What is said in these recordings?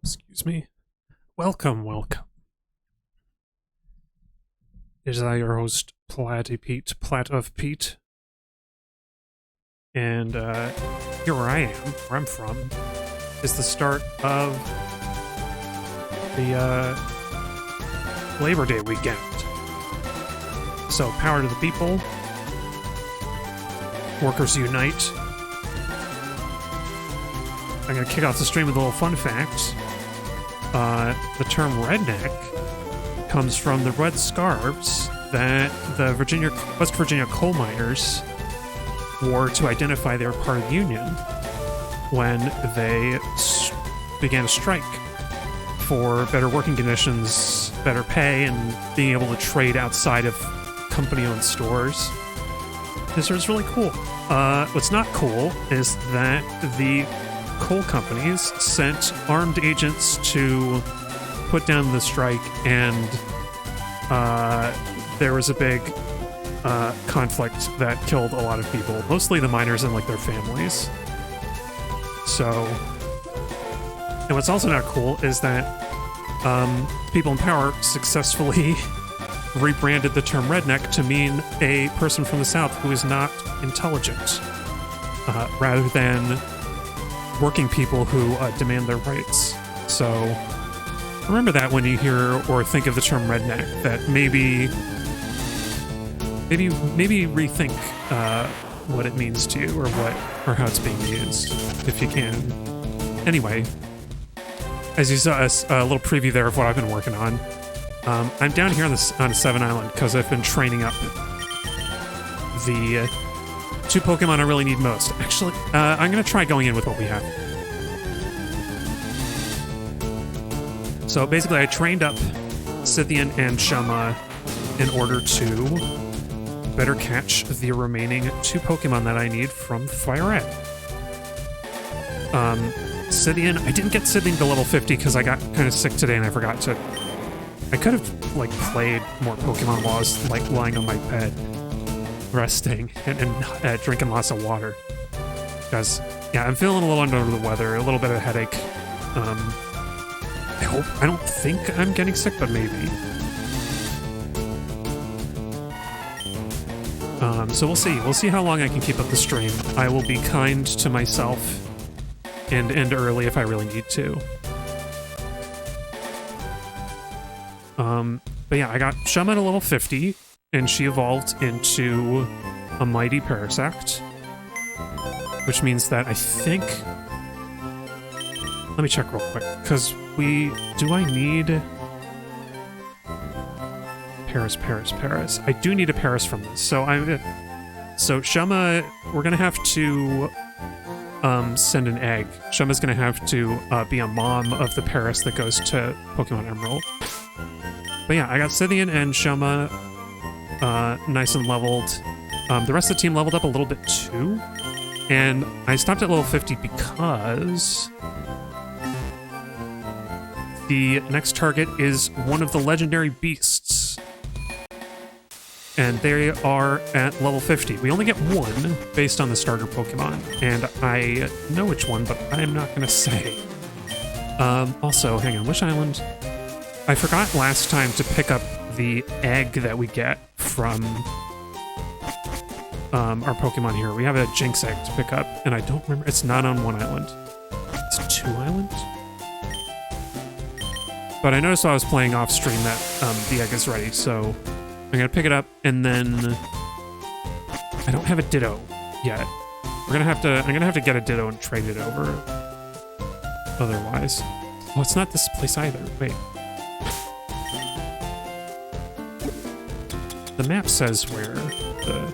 Excuse me. Welcome, welcome. It is I, your host, Platt of Pete. And here where I am, where I'm from, is the start of the Labor Day weekend. So, power to the people. Workers unite. I'm going to kick off the stream with a little fun fact. The term redneck comes from the red scarves that the West Virginia coal miners wore to identify they were part of the Union when they began to strike for better working conditions, better pay, and being able to trade outside of company-owned stores. This was really cool. What's not cool is that the coal companies sent armed agents to put down the strike, and there was a big conflict that killed a lot of people, mostly the miners and like their families. So, and what's also not cool is that people in power successfully rebranded the term redneck to mean a person from the South who is not intelligent, rather than working people who demand their rights. So remember that when you hear or think of the term redneck, that maybe rethink what it means to you, or how it's being used, if you can. Anyway, as you saw a little preview there of what I've been working on. I'm down here on Seven Island because I've been training up the two Pokemon I really need most. Actually, I'm going to try going in with what we have. So basically, I trained up Scythian and Shama in order to better catch the remaining two Pokemon that I need from FireRed. Scythian, I didn't get Scythian to level 50 because I got kind of sick today and I forgot to. I could have like played more Pokemon while I was like lying on my bed, resting and drinking lots of water. Because yeah, I'm feeling a little under the weather, a little bit of a headache. I don't think I'm getting sick, but maybe. So we'll see. We'll see how long I can keep up the stream. I will be kind to myself and end early if I really need to. But yeah, I got Shama at a level 50, and she evolved into a mighty Parasect, which means that I think... Let me check real quick, because do I need... Paris. I do need a Paris from this, so Shama, we're gonna have to send an egg. Shama's gonna have to be a mom of the Paris that goes to Pokemon Emerald. But yeah, I got Scythian and Shama nice and leveled. The rest of the team leveled up a little bit too. And I stopped at level 50 because the next target is one of the legendary beasts. And they are at level 50. We only get one based on the starter Pokemon. And I know which one, but I am not going to say. Also, hang on, which island? I forgot last time to pick up the egg that we get from our Pokemon here. We have a Jinx egg to pick up, and I don't remember. It's not on one island. It's two islands? But I noticed while I was playing off stream that the egg is ready, so I'm going to pick it up, and then I don't have a Ditto yet. I'm gonna have to get a Ditto and trade it over. Otherwise. Oh, it's not this place either. Wait. The map says where the...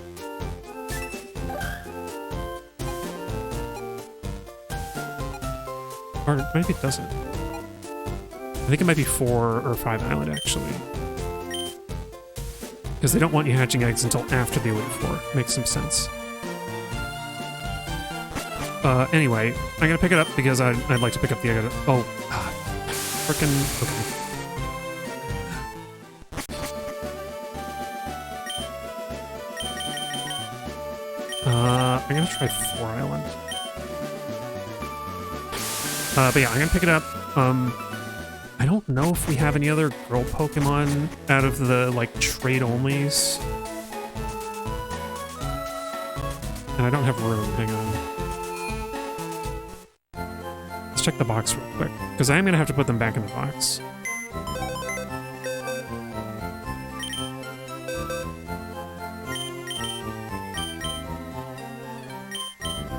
Or maybe it doesn't. I think it might be 4 or 5 Island, actually. Because they don't want you hatching eggs until after the Elite Four. Makes some sense. Anyway, I'm gonna pick it up because I'd like to pick up the egg. Oh, frickin'... Okay. I'm gonna try 4 Island. But yeah, I'm gonna pick it up. I don't know if we have any other girl Pokemon out of the, like, trade-onlys. And I don't have room, hang on. Let's check the box real quick, because I am gonna have to put them back in the box.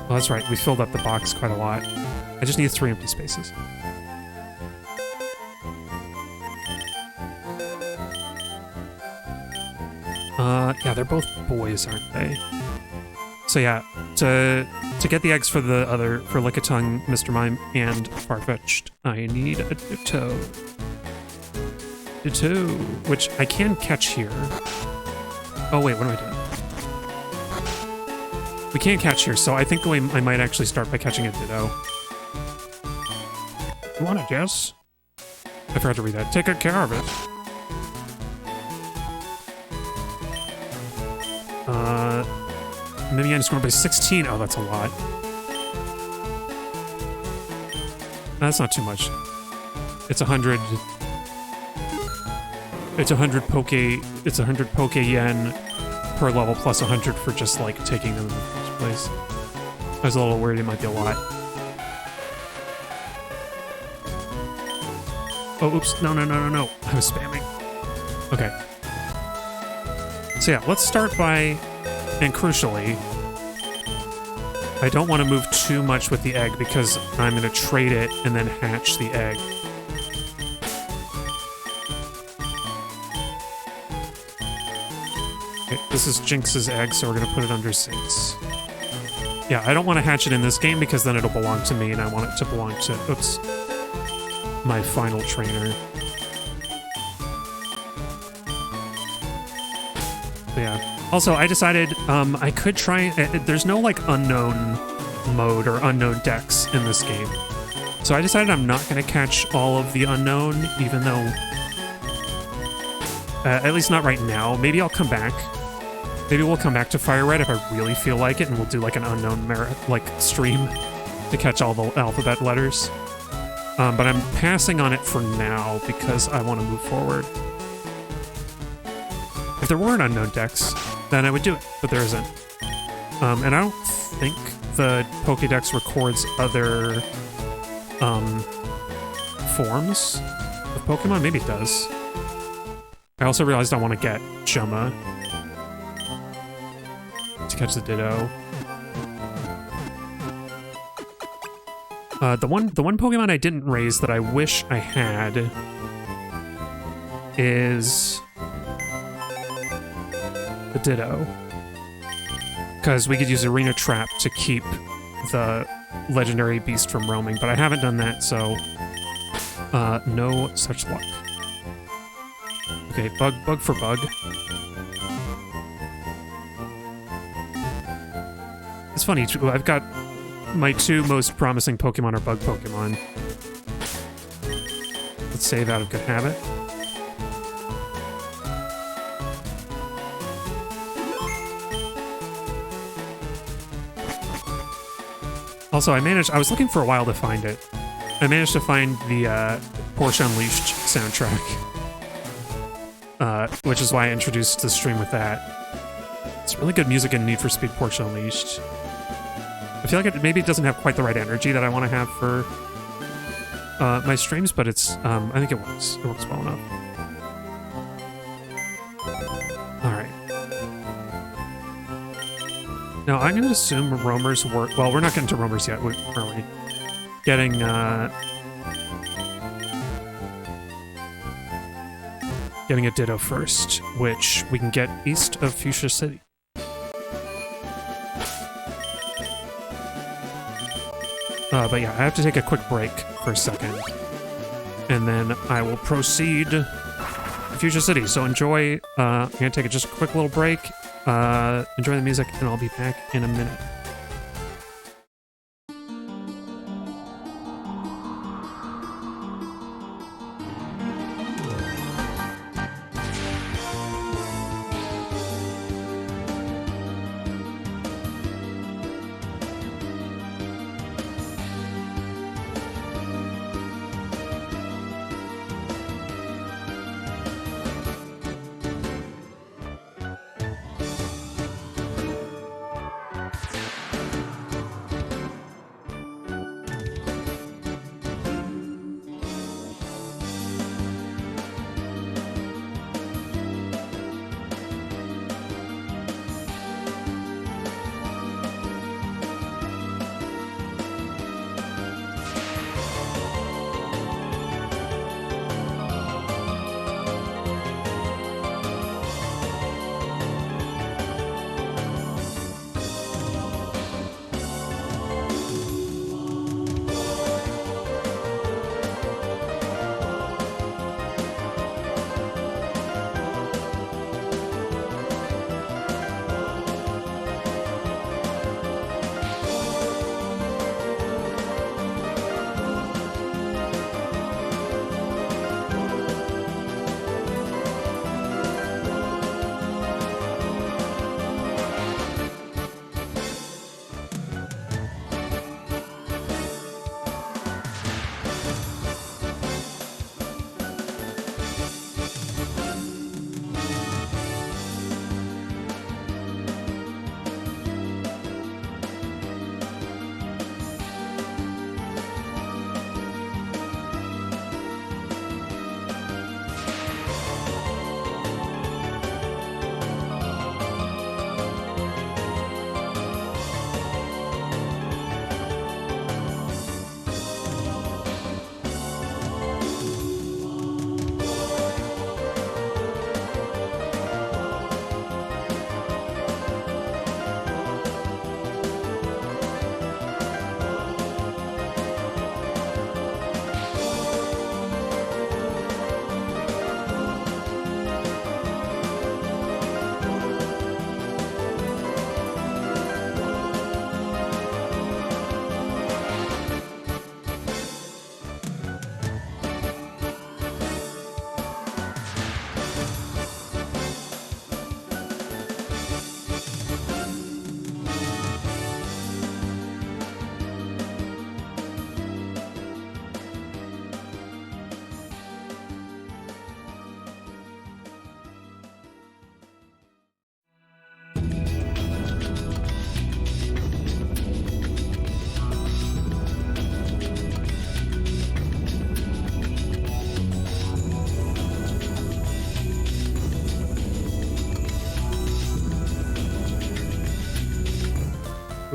Oh, that's right, we filled up the box quite a lot. I just need 3 empty spaces. Yeah, they're both boys, aren't they? So yeah, to get the eggs for Lickitung, Mr. Mime, and Farfetch'd, I need a Ditto. Ditto, which I can catch here. Oh wait, what am I doing? We can't catch here, so I think I might actually start by catching a Ditto. You want it, Jess? I forgot to read that. Take good care of it. Mimian scored by 16. Oh, that's a lot. That's not too much. It's 100. It's 100 Poke. It's 100 Poke Yen per level plus 100 for just like taking them in the first place. I was a little worried it might be a lot. Oh, oops. No. I was spamming. Okay. So yeah, let's start by, and crucially, I don't want to move too much with the egg because I'm going to trade it and then hatch the egg. Okay, this is Jinx's egg, so we're going to put it under Sinks. Yeah, I don't want to hatch it in this game because then it'll belong to me and I want it to belong to, oops, my final trainer. Yeah. Also, I decided I could try... there's no, like, unknown mode or unknown decks in this game. So I decided I'm not going to catch all of the unknown, even though... at least not right now. Maybe I'll come back. Maybe we'll come back to FireRed if I really feel like it, and we'll do, like, an unknown stream to catch all the alphabet letters. But I'm passing on it for now because I want to move forward. If there weren't unknown decks, then I would do it, but there isn't. And I don't think the Pokédex records other forms of Pokemon. Maybe it does. I also realized I want to get Jumma to catch the Ditto. The one Pokemon I didn't raise that I wish I had is the Ditto, because we could use Arena Trap to keep the legendary beast from roaming, but I haven't done that, so no such luck. Okay, bug for bug. It's funny, I've got my 2 most promising Pokemon are bug Pokemon. Let's save out of good habit. Also, I was looking for a while to find it. I managed to find the Porsche Unleashed soundtrack, which is why I introduced the stream with that. It's really good music in Need for Speed Porsche Unleashed. I feel like maybe it doesn't have quite the right energy that I want to have for my streams, but it's, I think it works. It works well enough. Alright. Now, I'm going to assume roamers work... Well, we're not getting to roamers yet, are we? Getting, getting a Ditto first, which we can get east of Fuchsia City. But yeah, I have to take a quick break for a second, and then I will proceed to Fuchsia City. So enjoy, I'm gonna take just a quick little break, enjoy the music, and I'll be back in a minute.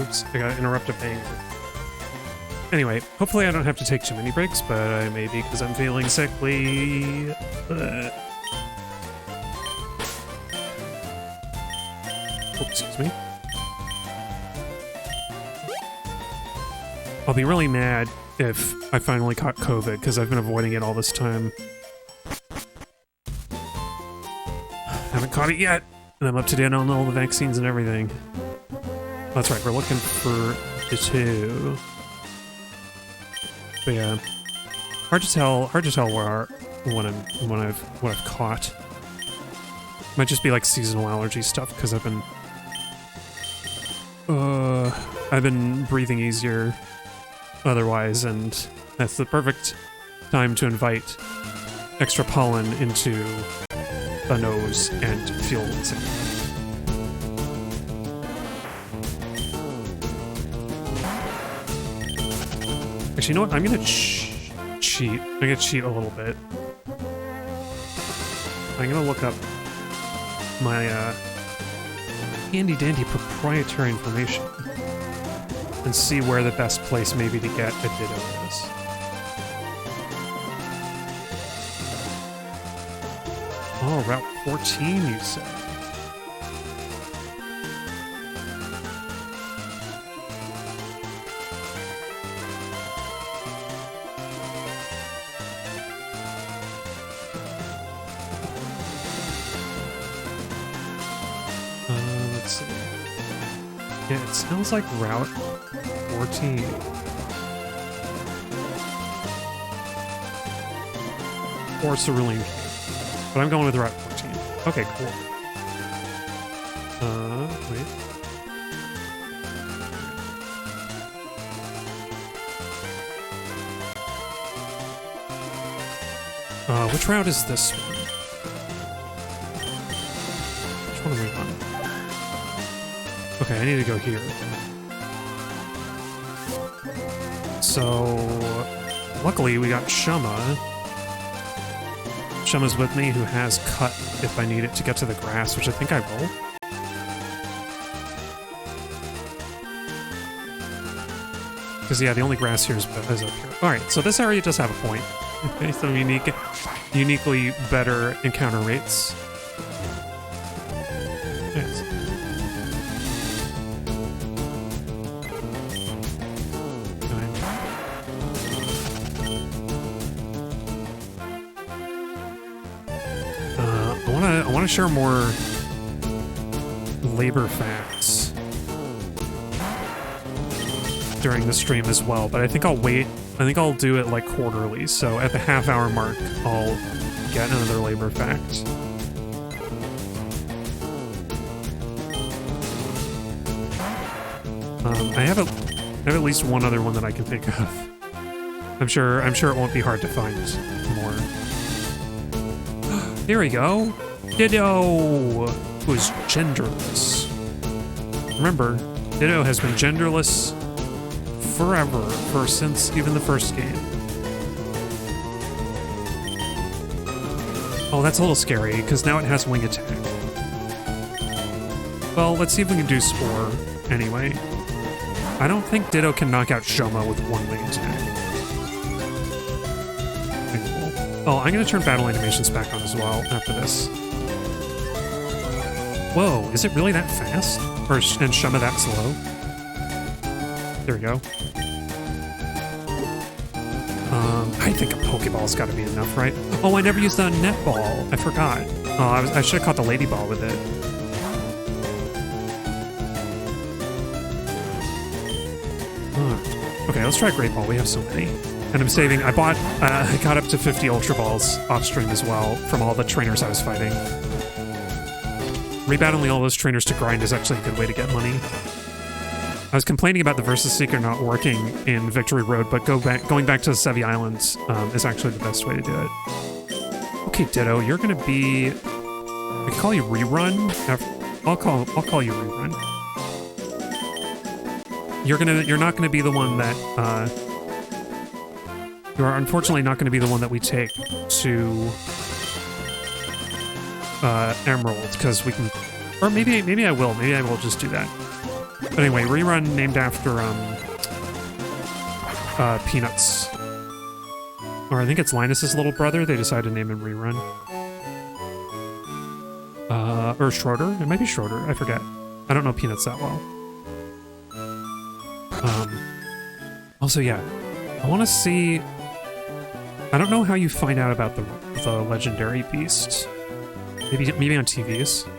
Oops, I got interrupted banger. Anyway, hopefully I don't have to take too many breaks, but I may be because I'm feeling sickly. Oh, excuse me. I'll be really mad if I finally caught COVID, because I've been avoiding it all this time. Haven't caught it yet, and I'm up to date on all the vaccines and everything. That's right, we're looking for the 2. But yeah, hard to tell what I've caught. Might just be like seasonal allergy stuff, because I've been breathing easier otherwise, and that's the perfect time to invite extra pollen into the nose and feel sick. Actually, you know what? I'm gonna cheat. I'm gonna cheat a little bit. I'm gonna look up my handy-dandy proprietary information and see where the best place maybe to get a Ditto is. Oh, Route 14, you said. Let's see. Yeah, it sounds like Route 14. Or Cerulean Cave. But I'm going with Route 14. Okay, cool. Wait. Which route is this one? Which one am I on? Okay, I need to go here. So, luckily we got Shama. Shama's with me, who has cut if I need it to get to the grass, which I think I will. Because, yeah, the only grass here is up here. Alright, so this area does have a point. Okay, some uniquely better encounter rates. Yes. I want to share more labor facts during the stream as well, but I think I'll wait. I think I'll do it like quarterly, so at the half-hour mark, I'll get another labor fact. I have at least one other one that I can think of. I'm sure it won't be hard to find more. Here we go. Ditto was genderless. Remember, Ditto has been genderless forever, since even the first game. Oh, that's a little scary, because now it has wing attack. Well, let's see if we can do Spore anyway. I don't think Ditto can knock out Shoma with one wing attack. Oh, I'm going to turn battle animations back on as well after this. Whoa, is it really that fast? And Shoma that slow? There we go. I think a Pokeball's got to be enough, right? Oh, I never used the netball. I forgot. Oh, I should have caught the Lady Ball with it. Okay, let's try Great Ball. We have so many. And I'm saving. I got up to 50 Ultra Balls off stream as well from all the trainers I was fighting. Rebattling all those trainers to grind is actually a good way to get money. I was complaining about the Versus Seeker not working in Victory Road, but going back to the Sevi Islands is actually the best way to do it. Okay, Ditto, you're gonna be. I can call you Rerun. I'll call you Rerun. You're not gonna be the one that. You are unfortunately not gonna be the one that we take to Emerald, because we can. Or maybe I will. Maybe I will just do that. But anyway, rerun named after Peanuts. Or I think it's Linus's little brother. They decided to name him Rerun. Or Schroeder. It might be Schroeder. I forget. I don't know Peanuts that well. Also, yeah. I want to see... I don't know how you find out about the legendary beast. Maybe on TVs.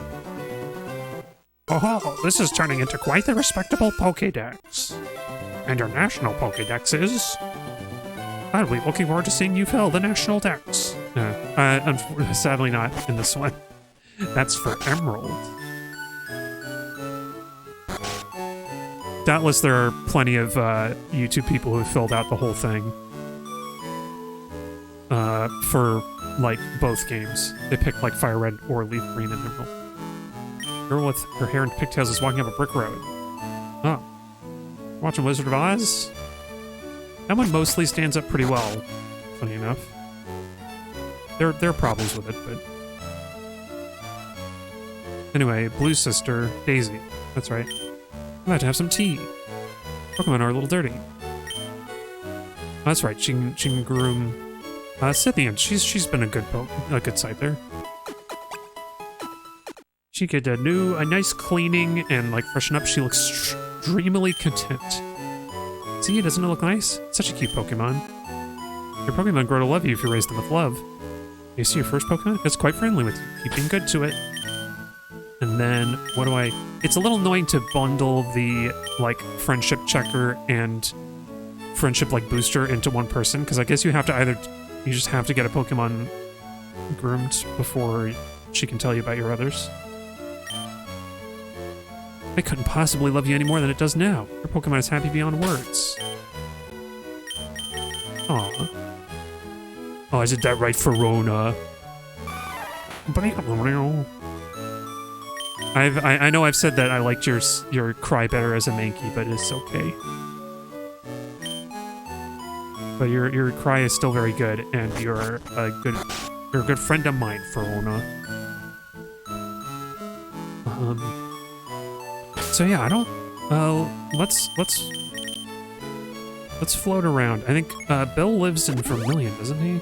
Oh, this is turning into quite the respectable Pokédex. And your national Pokédex is... I'll be looking forward to seeing you fill the national dex. Sadly not in this one. That's for Emerald. Doubtless there are plenty of YouTube people who filled out the whole thing. For, like, both games. They picked, like, FireRed or Leaf Green and Emerald. Girl with her hair in pigtails is walking up a brick road. Oh. Watching Wizard of Oz? That one mostly stands up pretty well, funny enough. There are problems with it, but... Anyway, Blue Sister, Daisy. That's right. I'm about to have some tea. Pokemon are a little dirty. Oh, that's right, she can groom... Scythian. She's been a good sight there. She could a nice cleaning and like freshen up. She looks extremely content. See, doesn't it look nice? Such a cute Pokemon. Your Pokemon grow to love you if you raise them with love. You see your first Pokemon? It's quite friendly with you. Keep being good to it. And then, what do I... It's a little annoying to bundle the, like, friendship checker and friendship, like, booster into one person, because I guess you have to either... You just have to get a Pokemon groomed before she can tell you about your others. It couldn't possibly love you any more than it does now. Your Pokemon is happy beyond words. Aw. Oh, I did that right, Verona. I know I've said that I liked your cry better as a Mankey, but it's okay. But your cry is still very good, and you're a good friend of mine, Verona. So yeah, I don't. Let's float around. I think Bill lives in Vermilion, doesn't he?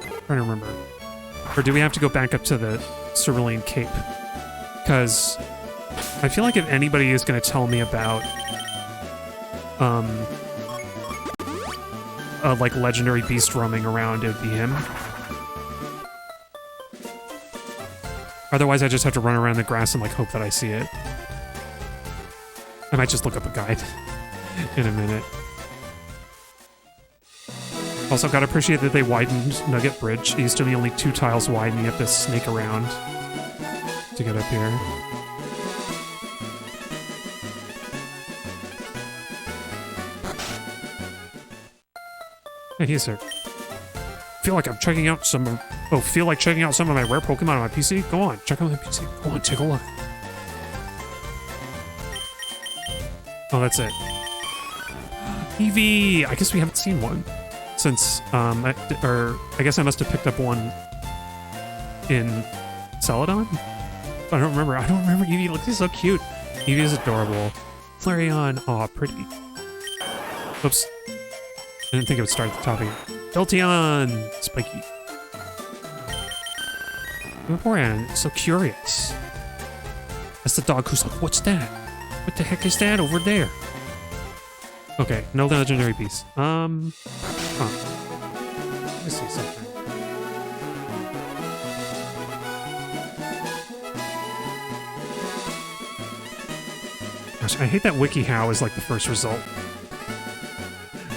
I'm trying to remember. Or do we have to go back up to the Cerulean Cape? Because I feel like if anybody is going to tell me about like legendary beast roaming around, it'd be him. Otherwise, I just have to run around the grass and like hope that I see it. I might just look up a guide in a minute. Also, gotta appreciate that they widened Nugget Bridge. It used to be only 2 tiles wide, and you have to snake around to get up here. Hey, sir. Feel like checking out some of my rare Pokemon on my PC? Go on, check out my PC. Go on, take a look. Oh, that's it. Eevee! I guess we haven't seen one since, I guess I must have picked up one in Celadon? I don't remember. Eevee looks so cute. Eevee is adorable. Flareon, aw, pretty. Oops. I didn't think it would start at the top again. Jolteon! Spiky. Vaporeon, so curious. That's the dog who's like, what's that? What the heck is that over there? Okay, no legendary beast. Huh. Let me see something. Gosh, I hate that WikiHow is like the first result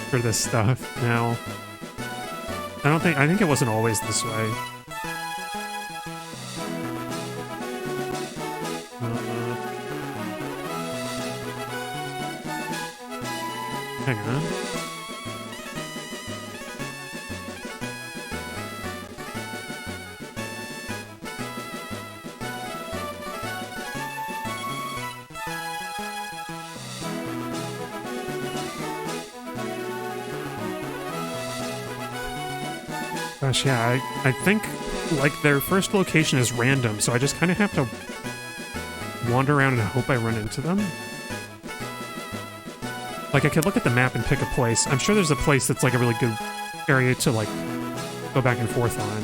for this stuff now. I think it wasn't always this way. Hang on. Gosh, yeah, I think, like, their first location is random, so I just kind of have to wander around and hope I run into them. Like, I could look at the map and pick a place. I'm sure there's a place that's, like, a really good area to, like, go back and forth on.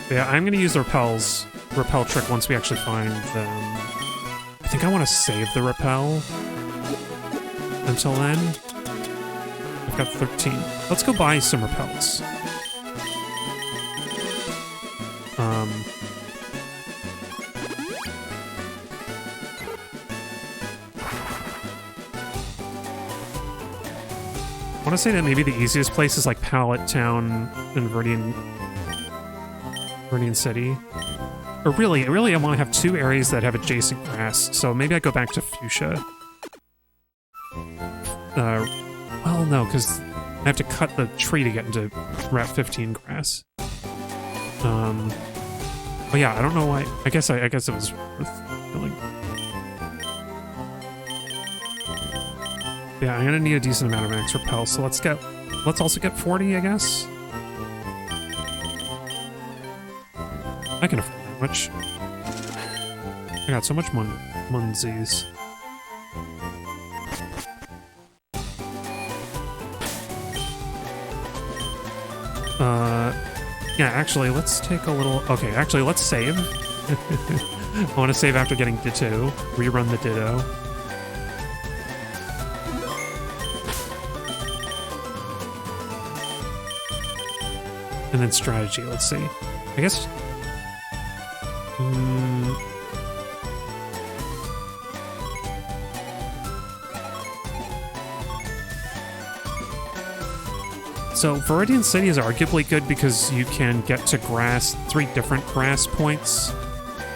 Yeah, I'm gonna use the repel trick once we actually find them. I think I want to save the repel until then. I've got 13. Let's go buy some repels. I want to say that maybe the easiest place is like Pallet Town and Viridian City. Or really, I want to have two areas that have adjacent grass, so maybe I go back to Fuchsia. Well, no, because I have to cut the tree to get into Route 15 grass. But yeah, I don't know why. I guess it was worth killing. Yeah, I'm gonna need a decent amount of max repel, so let's also get 40, I guess. I can afford that much. I got so much munsies. Yeah, actually, let's take a little... Okay, actually, let's save. I want to save after getting Ditto. Rerun the Ditto. And then strategy, let's see. I guess... So, Viridian City is arguably good because you can get to three different grass points,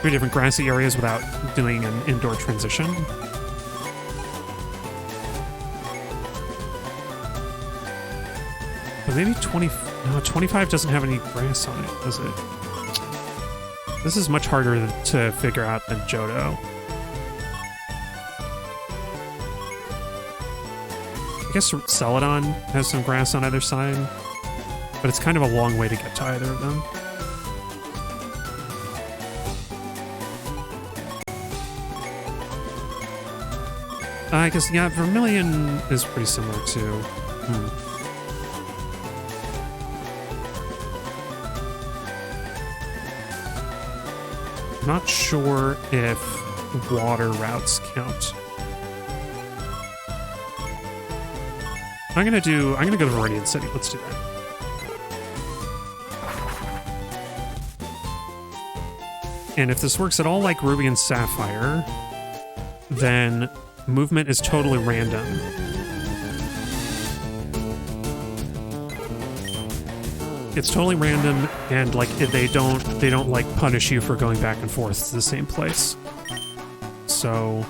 three different grassy areas without doing an indoor transition. But maybe 25 doesn't have any grass on it, does it? This is much harder to figure out than Johto. I guess Celadon has some grass on either side, but it's kind of a long way to get to either of them. I guess, yeah, Vermilion is pretty similar too. Not sure if water routes count. I'm gonna go to Viridian City. Let's do that. And if this works at all like Ruby and Sapphire, then movement is totally random. It's totally random, and like they don't like punish you for going back and forth to the same place. So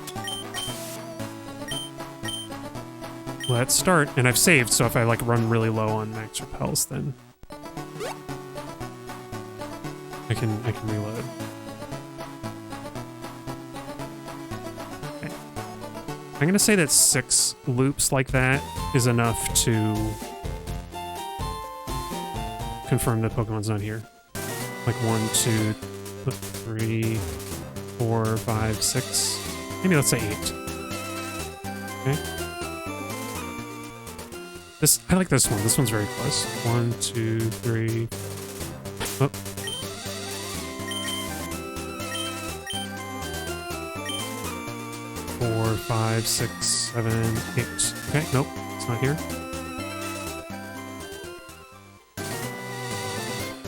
let's start, and I've saved, so if I like run really low on max repels, then I can reload. Okay. I'm gonna say that 6 loops like that is enough to confirm that Pokemon's not here. Like 1, 2, 3, 4, 5, 6. Maybe let's say 8. Okay. I like this one. This one's very close. 1, 2, 3. Oh. 4, 5, 6, 7, 8. Okay, nope, it's not here.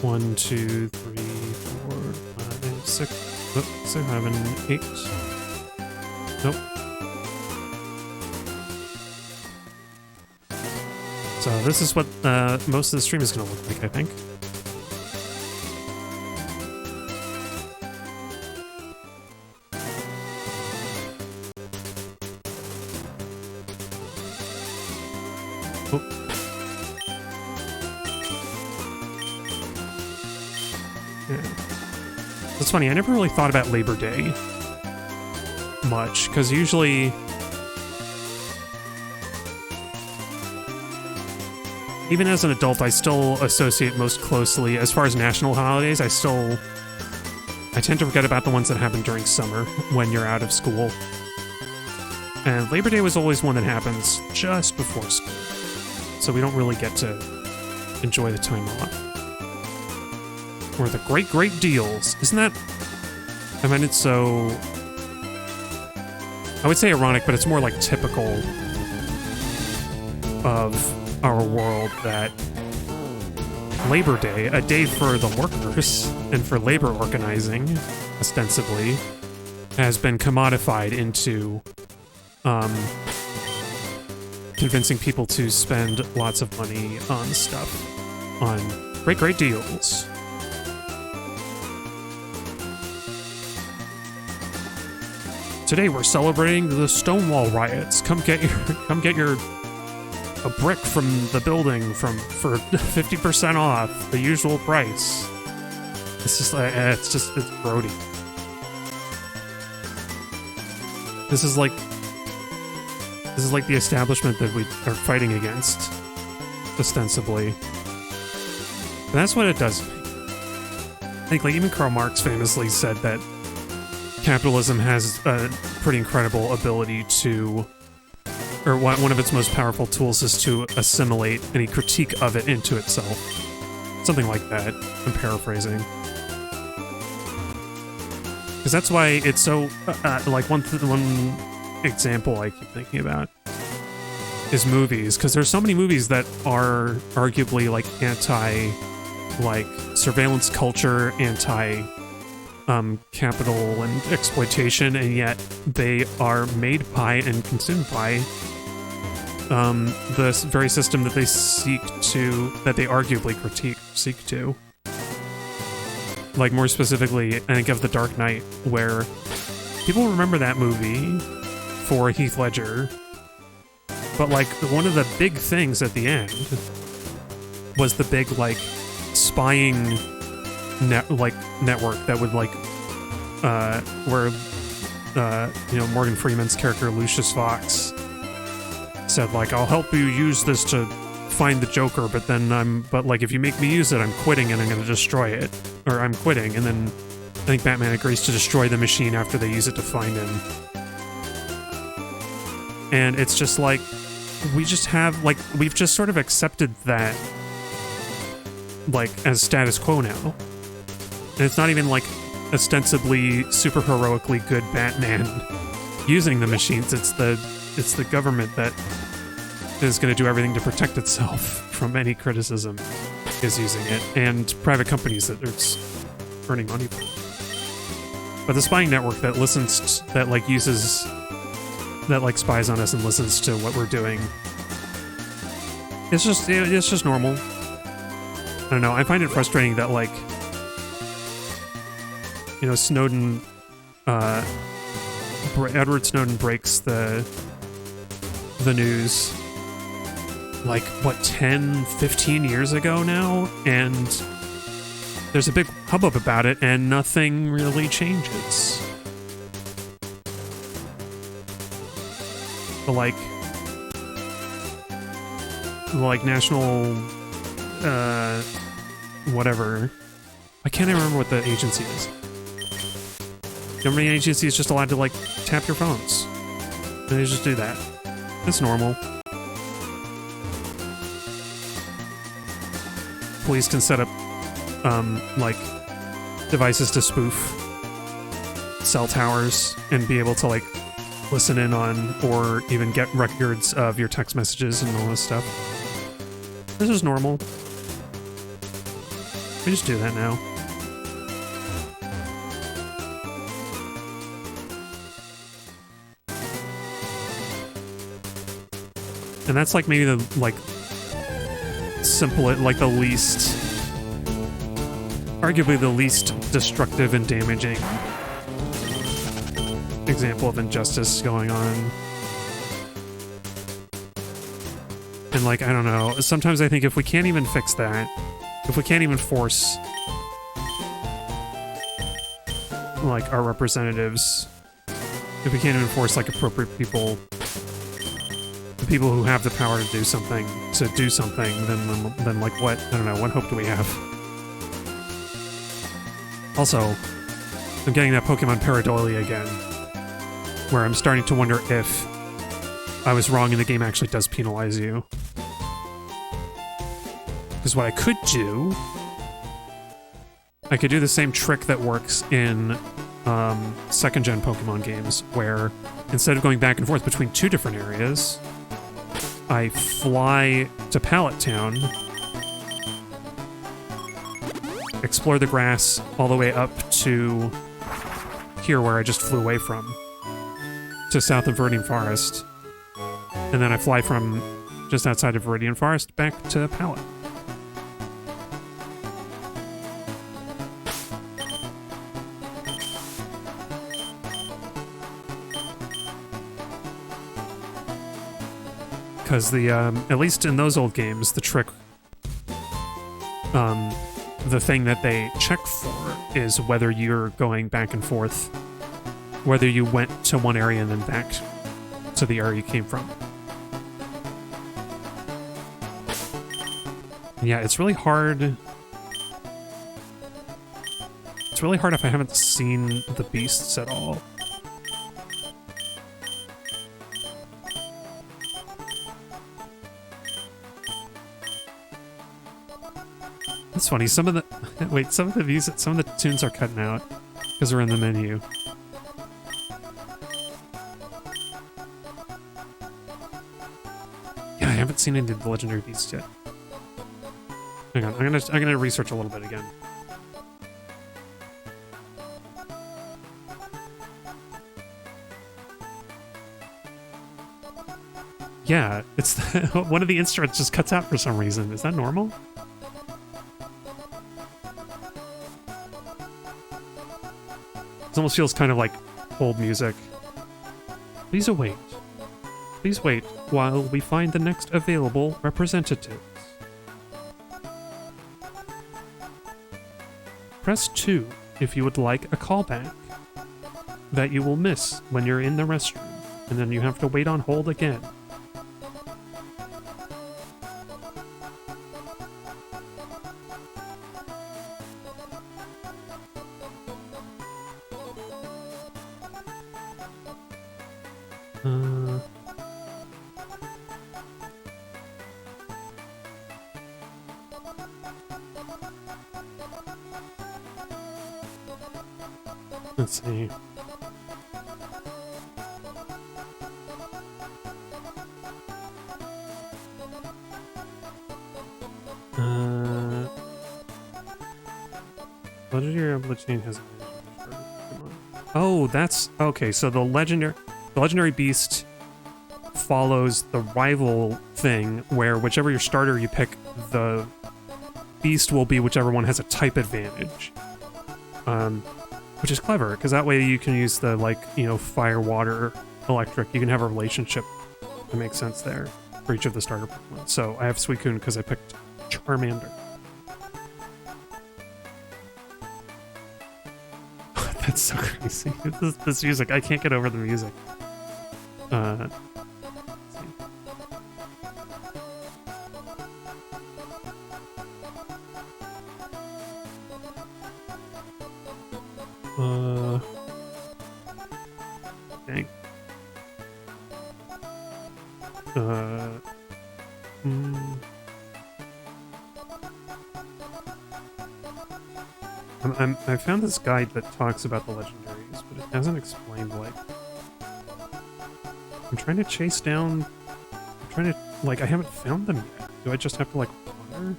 1, 2, 3, 4, 5, 6. Nope, 7, 8. Nope. So this is what most of the stream is going to look like, I think. Oh. Yeah. That's funny, I never really thought about Labor Day much, because usually... even as an adult, I still associate most closely, as far as national holidays, I tend to forget about the ones that happen during summer when you're out of school. And Labor Day was always one that happens just before school. So we don't really get to enjoy the time off. Or the great, great deals. Isn't that... I mean, it's so... I would say ironic, but it's more like typical of our world that Labor Day, a day for the workers and for labor organizing, ostensibly, has been commodified into convincing people to spend lots of money on stuff, on great, great deals. Today we're celebrating the Stonewall riots. Come get a brick from the building for 50% off the usual price. It's just like it's grody. This is like the establishment that we are fighting against, ostensibly. And that's what it does. I think like even Karl Marx famously said that capitalism has a pretty incredible ability to, or one of its most powerful tools is to assimilate any critique of it into itself. Something like that, I'm paraphrasing. Because that's why it's so, like one example I keep thinking about is movies, because there's so many movies that are arguably like anti, like surveillance culture, anti capital and exploitation, and yet they are made by and consumed by the very system that they arguably seek to. Like more specifically, I think of The Dark Knight, where people remember that movie for Heath Ledger, but like one of the big things at the end was the big like spying network that would like where Morgan Freeman's character Lucius Fox said like, I'll help you use this to find the Joker, but like if you make me use it, I'm quitting and I'm gonna destroy it, or I'm quitting. And then I think Batman agrees to destroy the machine after they use it to find him. And it's just like we've just sort of accepted that like as status quo now. And it's not even like ostensibly super heroically good Batman using the machines. It's the government that is going to do everything to protect itself from any criticism is using it, and private companies that it's earning money from. But the spying network that spies on us and listens to what we're doing, it's just normal. I don't know. I find it frustrating that like, Snowden, Edward Snowden breaks the news like, 10, 15 years ago now, and there's a big hubbub about it, and nothing really changes. But like national, whatever. I can't even remember what the agency is. Government agency is just allowed to, like, tap your phones. And they just do that. It's normal. Police can set up, like, devices to spoof cell towers and be able to, like, listen in on or even get records of your text messages and all this stuff. This is normal. We just do that now. And that's like maybe the arguably the least destructive and damaging example of injustice going on. And like, I don't know, sometimes I think if we can't even fix that, if we can't even force like our representatives, if we can't even force like appropriate people, the people who have the power to do something, to do something, then like what? I don't know. What hope do we have? Also, I'm getting that Pokemon Pareidolia again, where I'm starting to wonder if I was wrong and the game actually does penalize you. Because what I could do, I could do the same trick that works in second-gen Pokemon games, where instead of going back and forth between two different areas, I fly to Pallet Town, explore the grass all the way up to here where I just flew away from, to south of Viridian Forest, and then I fly from just outside of Viridian Forest back to Pallet. Because the, at least in those old games, the trick, the thing that they check for is whether you're going back and forth, whether you went to one area and then back to the area you came from. Yeah, it's really hard. It's really hard if I haven't seen the beasts at all. That's funny. Some of the wait, some of the music, some of the tunes are cutting out because we're in the menu. Yeah, I haven't seen any of the legendary beasts yet. Hang on, I'm gonna research a little bit again. Yeah, it's one of the instruments just cuts out for some reason. Is that normal? It almost feels kind of like old music. Please await. Please wait while we find the next available representatives. Press 2 if you would like a callback that you will miss when you're in the restroom, and then you have to wait on hold again. Let's see. Legendary Oblichain has a oh, that's okay. So the legendary beast follows the rival thing, where whichever your starter you pick, the beast will be whichever one has a type advantage. Which is clever, because that way you can use the, like, you know, fire, water, electric. You can have a relationship that makes sense there for each of the starter Pokemon. So I have Suicune because I picked Charmander. That's so crazy. This music, I can't get over the music. Let's see. Dang. I found this guide that talks about the legendaries, but it hasn't explained, like... I'm trying to chase down... I'm trying to... Like, I haven't found them yet. Do I just have to, like, wander?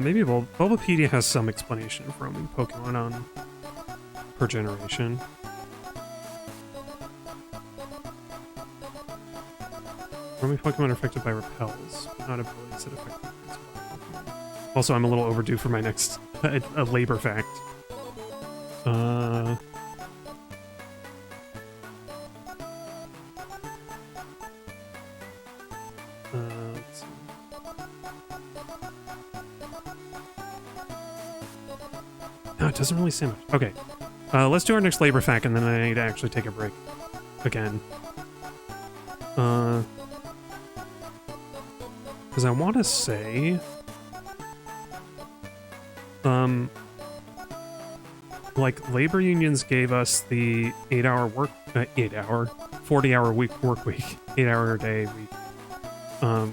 Maybe Bulbapedia has some explanation of roaming Pokemon on per generation. Roaming Pokemon are affected by repels, but not abilities that affect Pokemon. Also, I'm a little overdue for my next a labor fact. Let's see. No, it doesn't really say much. Okay. Let's do our next labor fact, and then I need to actually take a break again. Because I want to say, like labor unions gave us the 40-hour work week, 8-hour a day week,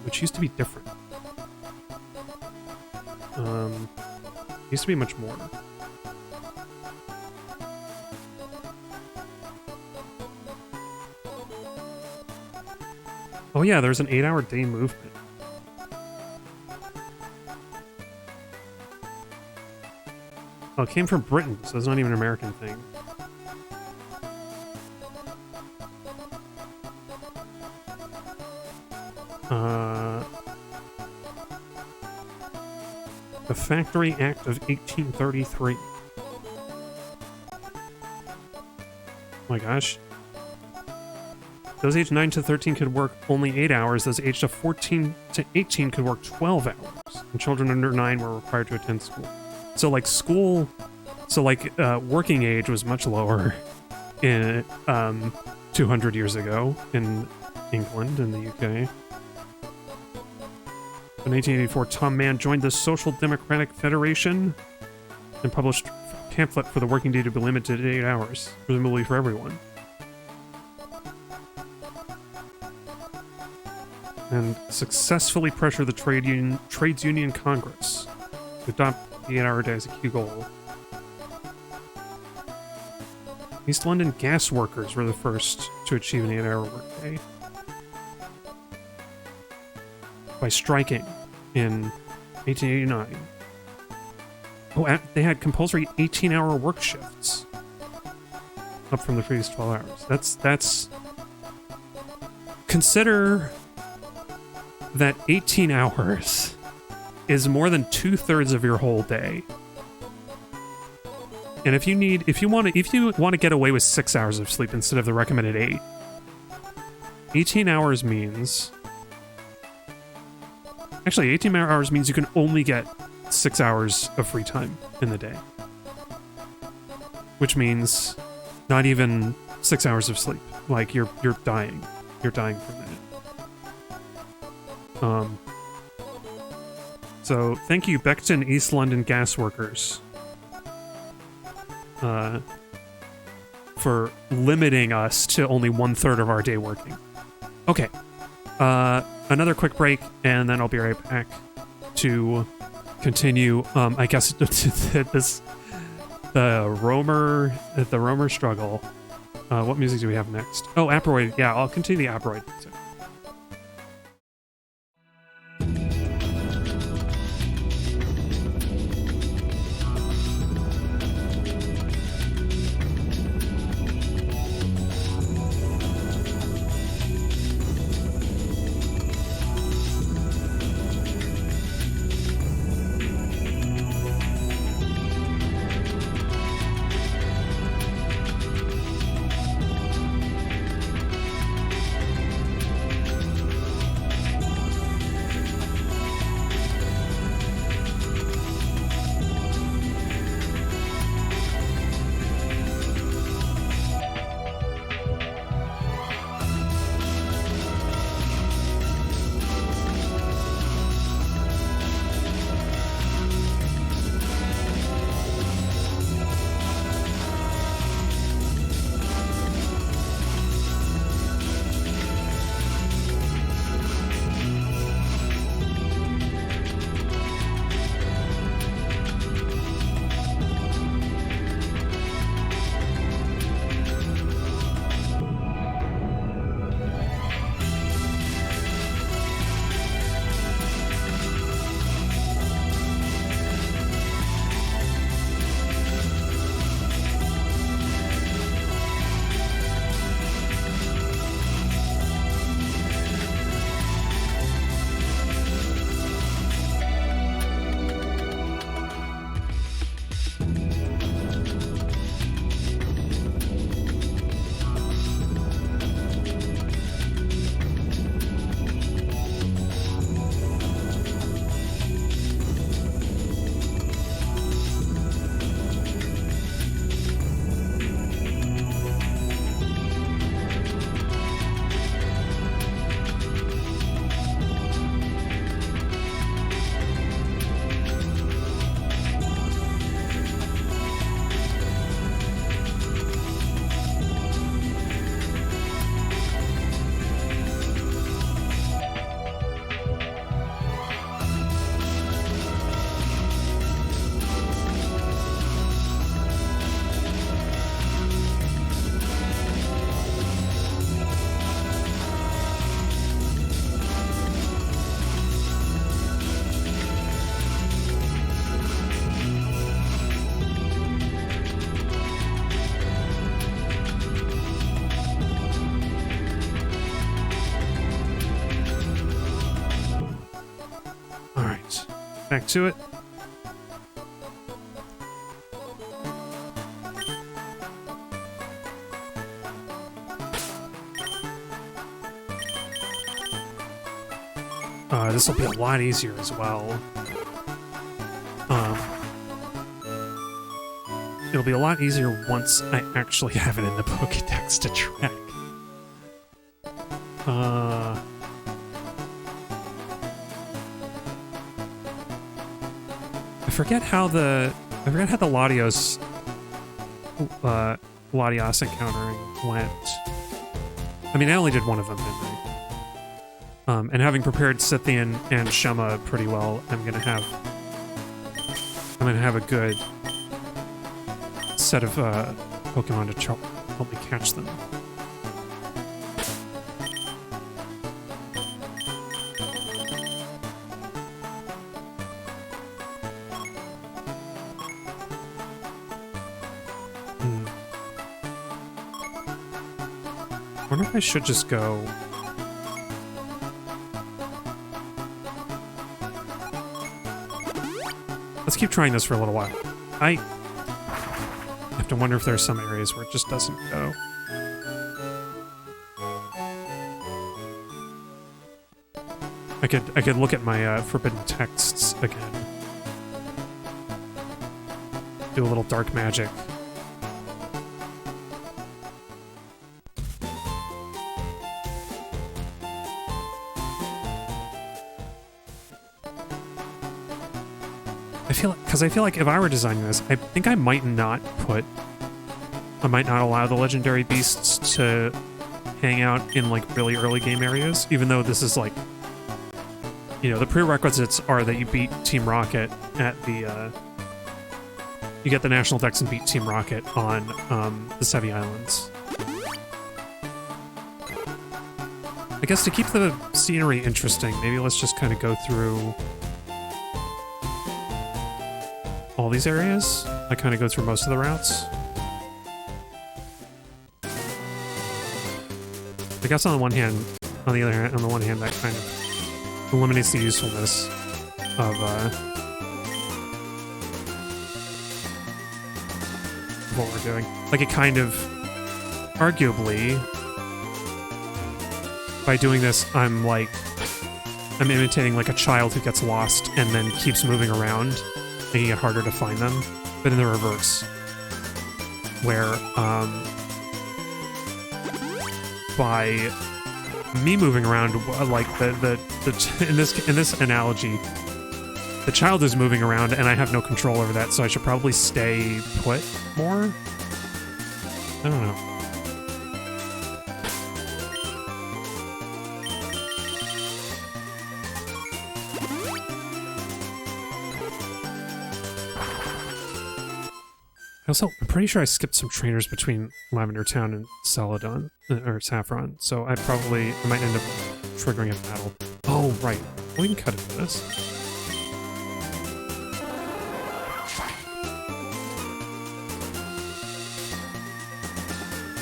which used to be different. Used to be much more. Oh yeah, there's an 8-hour day movement. Oh, it came from Britain, so it's not even an American thing. The Factory Act of 1833. Oh my gosh. Those aged 9 to 13 could work only 8 hours. Those aged 14 to 18 could work 12 hours. And children under 9 were required to attend school. So like working age was much lower in 200 years ago in England and the UK. In 1884, Tom Mann joined the Social Democratic Federation and published a pamphlet for the working day to be limited to 8 hours, presumably for everyone. And successfully pressured the Trades Union Congress to adopt the 8-hour day as a key goal. East London gas workers were the first to achieve an 8-hour workday by striking in 1889. Oh, they had compulsory 18-hour work shifts, up from the previous 12 hours. That's consider that 18 hours is more than 2/3 of your whole day. And if you want to get away with 6 hours of sleep instead of the recommended 8, 18 hours means, actually 18 hours means you can only get 6 hours of free time in the day, which means not even 6 hours of sleep. Like you're dying from that. So thank you, Beckton East London gas workers, for limiting us to only 1/3 of our day working. Okay, another quick break, and then I'll be right back to continue. I guess the Romer struggle. What music do we have next? Oh, Aproid. Yeah, I'll continue the Aproid music. Back to it. This will be a lot easier as well. It'll be a lot easier once I actually have it in the Pokédex to track. I forget how the Latios encountering went. I mean, I only did one of them, didn't I? And having prepared Scythian and Shema pretty well, I'm gonna have a good set of Pokemon to help me catch them. I wonder if I should just go. Let's keep trying this for a little while. I have to wonder if there's some areas where it just doesn't go. I could look at my forbidden texts again. Do a little dark magic. I feel like if I were designing this, I think I might not allow the legendary beasts to hang out in like really early game areas, even though this is like, you know, the prerequisites are that you beat Team Rocket at the, you get the National Dex and beat Team Rocket on the Sevi Islands. I guess to keep the scenery interesting, maybe let's just kind of go through all these areas. I kind of go through most of the routes. I guess on the one hand, that kind of eliminates the usefulness of what we're doing. Like, it kind of, arguably, by doing this, I'm imitating like a child who gets lost and then keeps moving around, making it harder to find them, but in the reverse, where by me moving around, like in this analogy, the child is moving around and I have no control over that, so I should probably stay put more. I don't know. I'm pretty sure I skipped some trainers between Lavender Town and Celadon, or Saffron, so I might end up triggering a battle. Oh, right. We can cut into this.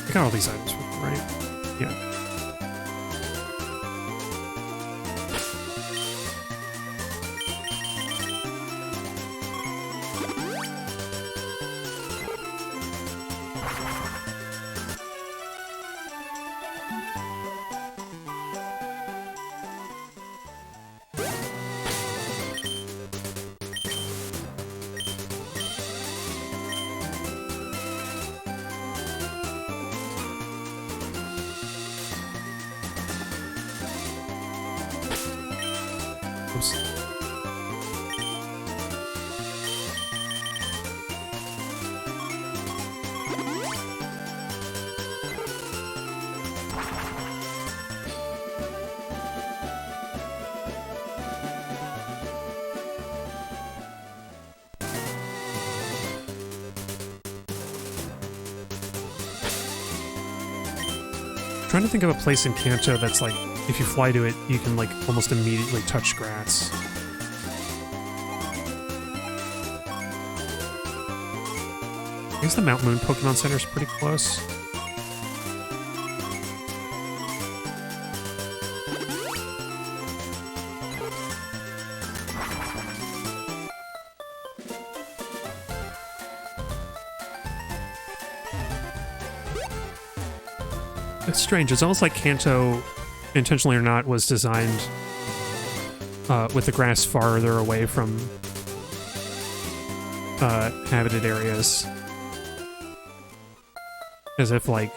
I got all these items with me, right? Yeah. Trying to think of a place in Kanto that's like, if you fly to it, you can like almost immediately touch grass. I guess the Mount Moon Pokemon Center is pretty close. It's strange. It's almost like Kanto, intentionally or not, was designed with the grass farther away from habited areas. As if, like,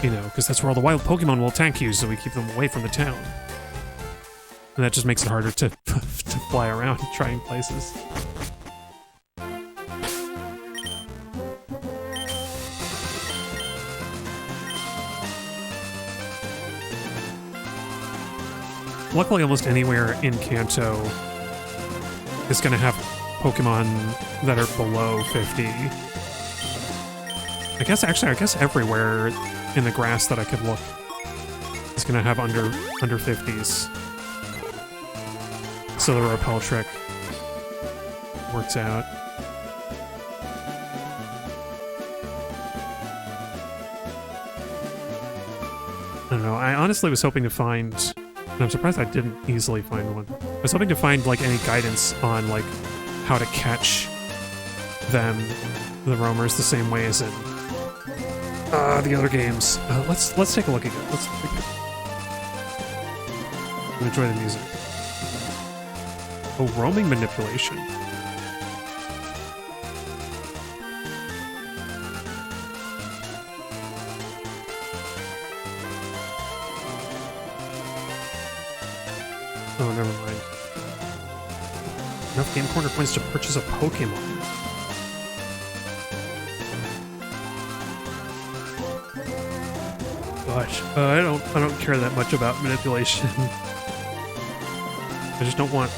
you know, because that's where all the wild Pokemon will attack you, so we keep them away from the town. And that just makes it harder to, to fly around trying places. Luckily, almost anywhere in Kanto is going to have Pokemon that are below 50. I guess everywhere in the grass that I could look is going to have under 50s. So the repel trick works out. I don't know. I honestly was hoping to find, and I'm surprised I didn't easily find one. I was hoping to find like any guidance on like how to catch them, the roamers, the same way as in the other games. Let's take a look again. Let's take a... enjoy the music. Oh, roaming manipulation. Oh, never mind. Enough game corner points to purchase a Pokemon. Gosh, I don't care that much about manipulation. I just don't want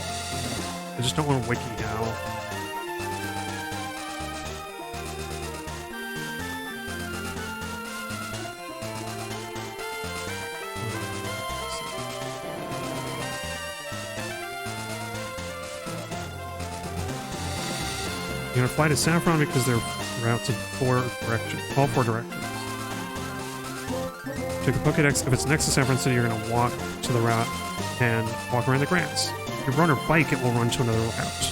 wiki now. You're gonna fly to Saffron because they're routes in all four directions. Check the Pokédex. If it's next to Saffron City, you're gonna walk to the route and walk around the grass. If you run or bike, it will run to another route.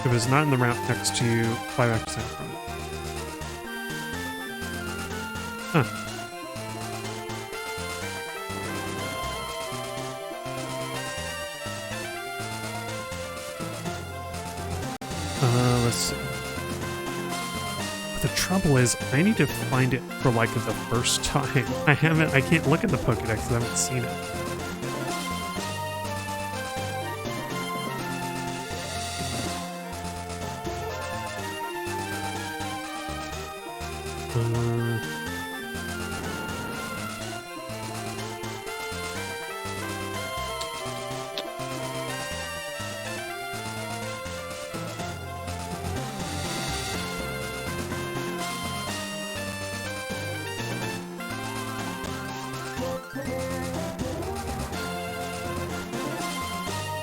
If it's not in the route next to you, fly back to Saffron. Huh. Let's see. But the trouble is, I need to find it for like the first time. I can't look at the Pokédex because I haven't seen it.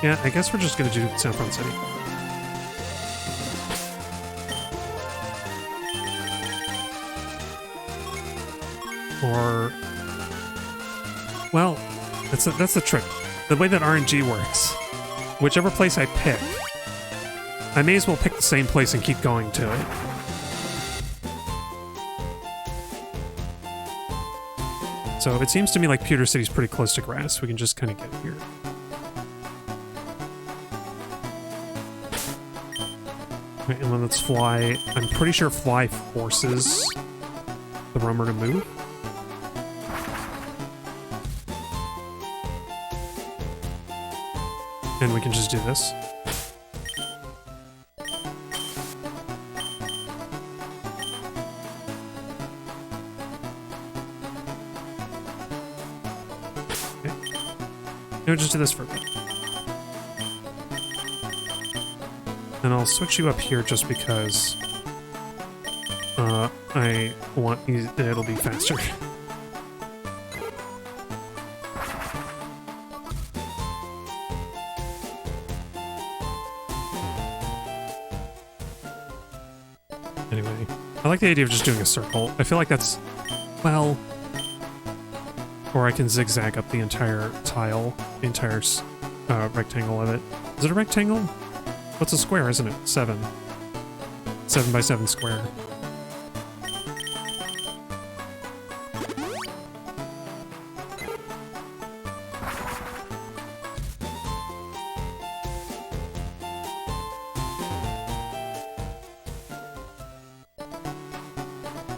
Yeah, I guess we're just gonna do Saffron City. Or... well, that's the trick. The way that RNG works. Whichever place I pick, I may as well pick the same place and keep going to it. So it seems to me like Pewter City's pretty close to grass. We can just kind of get here. Okay, and then let's fly. I'm pretty sure fly forces the roamer to move. And we can just do this. Okay. We'll just do this for a bit. And I'll switch you up here just because I want it'll be faster. Anyway, I like the idea of just doing a circle. I feel like that's, well, or I can zigzag up the entire tile, the entire rectangle of it. Is it a rectangle? What's a square, isn't it? 7. 7 by 7 square.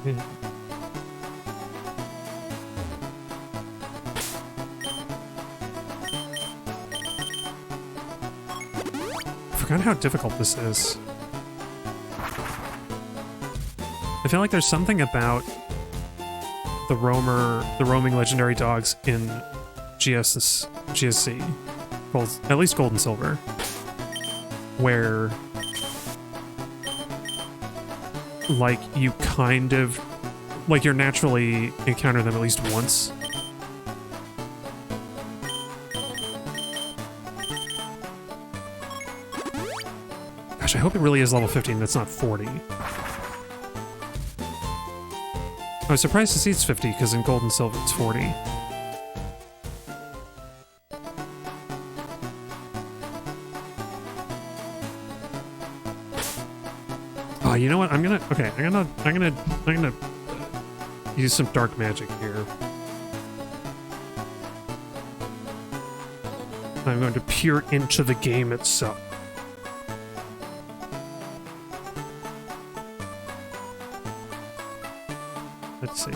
Yeah. I forgot how difficult this is. I feel like there's something about the roaming legendary dogs in GSC, at least Gold and Silver, where like you kind of like you're naturally encounter them at least once. Gosh, I hope it really is level 15, that's not 40. I was surprised to see it's 50, because in Gold and Silver it's 40. Oh, you know what? I'm gonna use some dark magic here. I'm going to peer into the game itself. Let's see.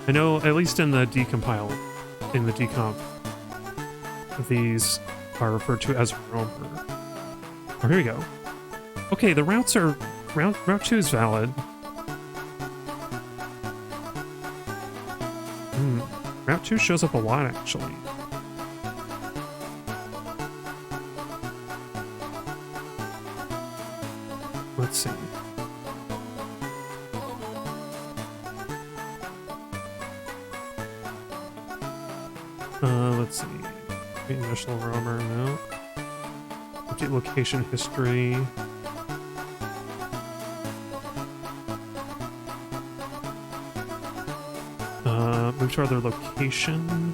I know, at least in the decompile, in the decomp, these are referred to as roamer. Oh, here we go. Okay, the routes are... Route 2 is valid. Route 2 shows up a lot, actually. Let's see. Let's see. Initial roamer, no. Update location history. Move to other location.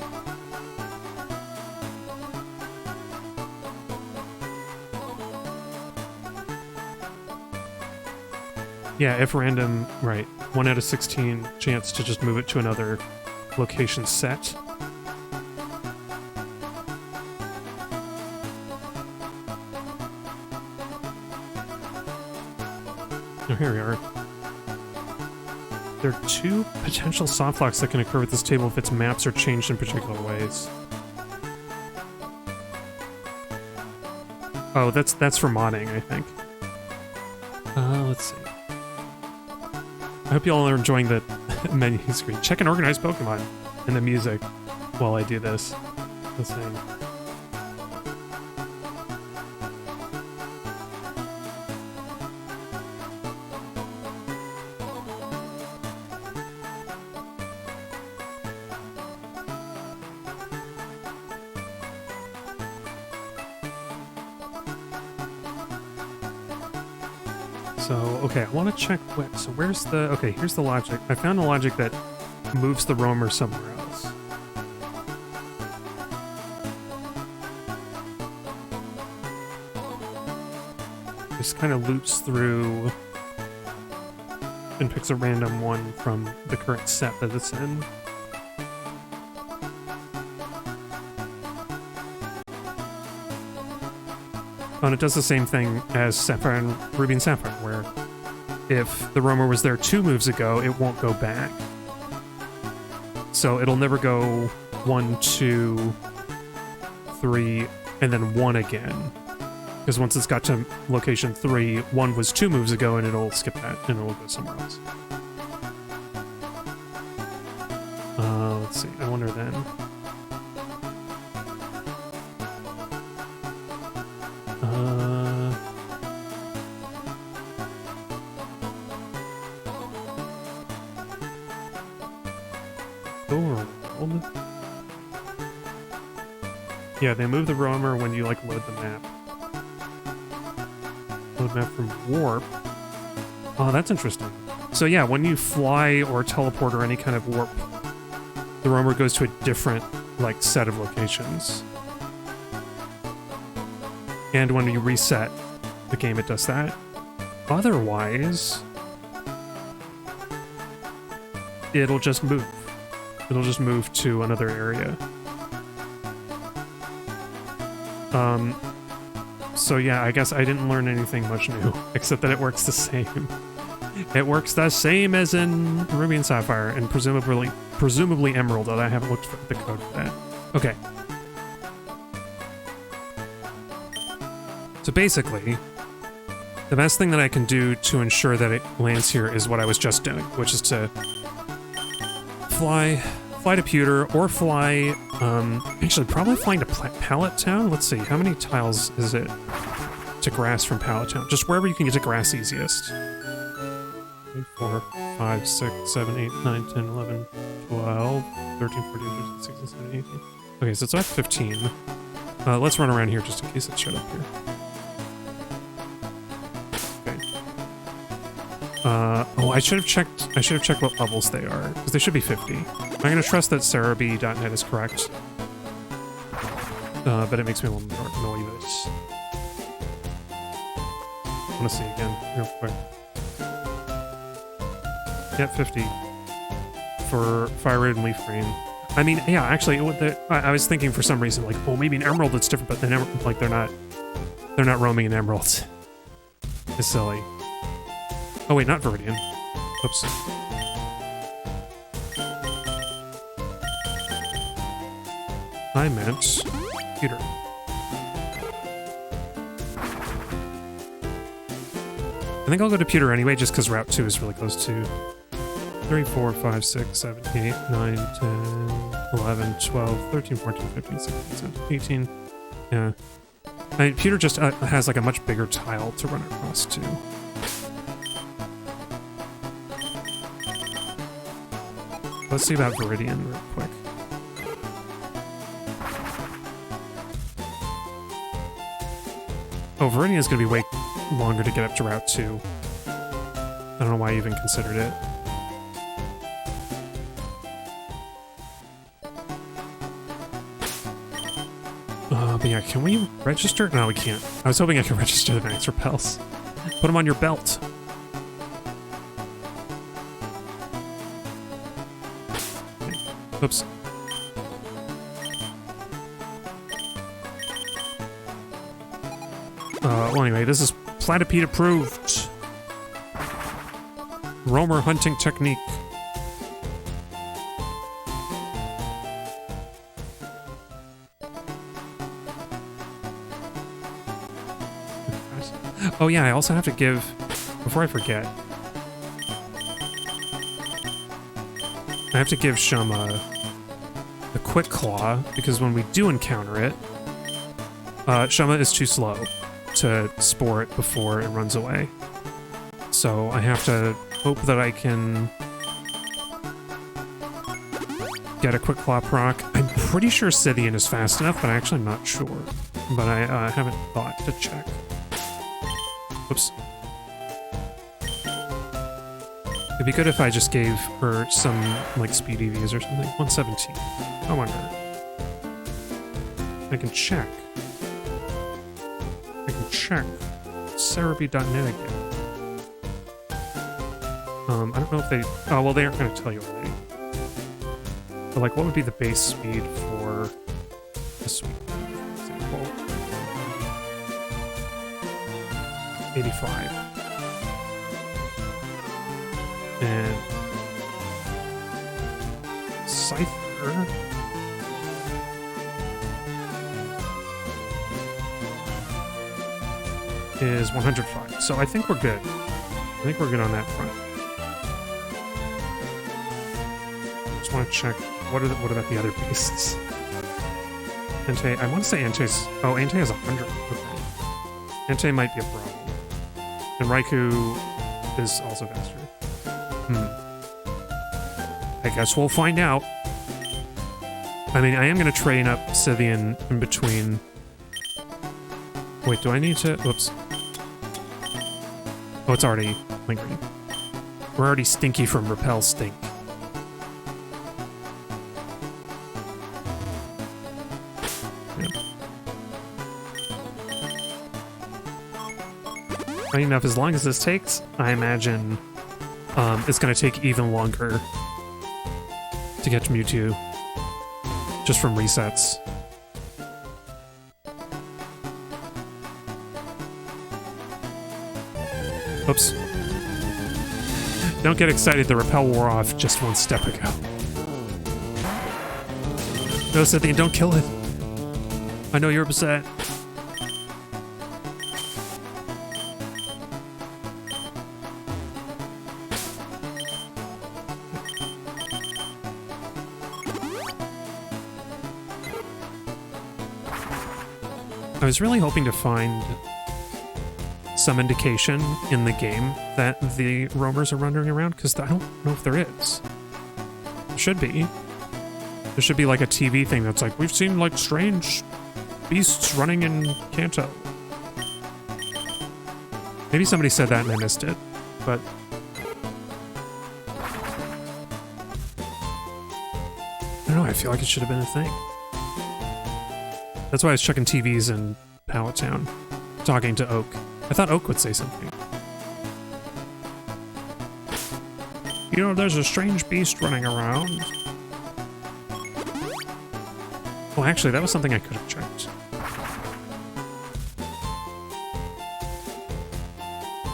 Yeah, if random, right. 1 out of 16 chance to just move it to another location set. Oh, here we are. There are 2 potential soft locks that can occur with this table if its maps are changed in particular ways. Oh, that's for modding, I think. Let's see. I hope you all are enjoying the menu screen. Check and organize Pokemon and the music while I do this. Let's see. Okay, I want to check what... So where's the... Okay, here's the logic. I found the logic that moves the roamer somewhere else. Just kind of loops through and picks a random one from the current set that it's in. Oh, and it does the same thing as Sapphire and Ruby and Sapphire, where if the roamer was there 2 moves ago, it won't go back. So it'll never go 1, 2, 3, and then 1 again. Because once it's got to location 3, 1 was 2 moves ago, and it'll skip that, and it'll go somewhere else. Let's see, I wonder then. Yeah, they move the roamer when you, like, load the map. Load map from warp. Oh, that's interesting. So yeah, when you fly or teleport or any kind of warp, the roamer goes to a different, like, set of locations. And when you reset the game, it does that. Otherwise, it'll just move. It'll just move to another area. So yeah, I guess I didn't learn anything much new, except that it works the same. It works the same as in Ruby and Sapphire, and presumably Emerald, although I haven't looked for the code for that. Okay. So basically, the best thing that I can do to ensure that it lands here is what I was just doing, which is to fly to Pewter, or fly, actually probably flying to Pallet Town. Let's see, how many tiles is it to grass from Pallet Town? Just wherever you can get to grass easiest. 3, 4, 5, 6, 7, 8, 9, 10, 11, 12, 13, 14, 15, 16, 17, 18. Okay, so it's at 15. Let's run around here just in case it showed up here. Oh, I should have checked what levels they are, because they should be 50. I'm gonna trust that SarahB.net is correct. But it makes me a little nervous. I wanna see again, real quick. Yep, 50. For FireRed and Livestream. I mean, yeah, actually, I was thinking for some reason, like, oh, maybe in Emerald it's different, but they're not roaming in Emerald. It's silly. Oh wait, not Viridian. Oops. I meant Pewter. I think I'll go to Pewter anyway, just because Route 2 is really close to 3, 4, 5, 6, 7, 8, 9, 10, 11, 12, 13, 14, 15, 16, 17, 18. Yeah. I mean, Pewter just has like a much bigger tile to run across too. Let's see about Viridian real quick. Oh, Viridian is going to be way longer to get up to Route 2. I don't know why I even considered it. But yeah, can we register? No, we can't. I was hoping I could register the Max Repels. Put them on your belt. Oops. Well, anyway, this is Platypede approved. Roamer hunting technique. Oh yeah, I also have to give, before I forget, I have to give Shama the Quick Claw, because when we do encounter it, Shama is too slow to spore it before it runs away. So I have to hope that I can get a Quick Claw proc. I'm pretty sure Scythian is fast enough, but actually I'm not sure. But I haven't thought to check. Oops. It'd be good if I just gave her some, like, speed EVs or something. 117. I wonder. I can check. SarahB.net again. I don't know if they... Oh, well, they aren't going to tell you already. But, like, what would be the base speed for this week, for example? 85. And Cypher is 105. So I think we're good. I think we're good on that front. Just want to check what about the other beasts? Entei, I want to say Entei's... Oh, Entei has 100. Okay. Entei might be a problem. And Raikou is also faster. I guess we'll find out. I mean, I am going to train up Scythian in between... Wait, do I need to... Whoops. Oh, it's already lingering. We're already stinky from Repel Stink. Yeah. Funny enough, as long as this takes, I imagine it's going to take even longer to get to Mewtwo. Just from resets. Oops. Don't get excited, the repel wore off just one step ago. No, Cynthia, don't kill it. I know you're upset. I was really hoping to find some indication in the game that the roamers are wandering around, because I don't know if there is. There should be. There should be like a TV thing that's like, we've seen like strange beasts running in Kanto. Maybe somebody said that and I missed it, but... I don't know, I feel like it should have been a thing. That's why I was checking TVs in Pallet Town, talking to Oak. I thought Oak would say something. You know, there's a strange beast running around. Well, actually, that was something I could have checked.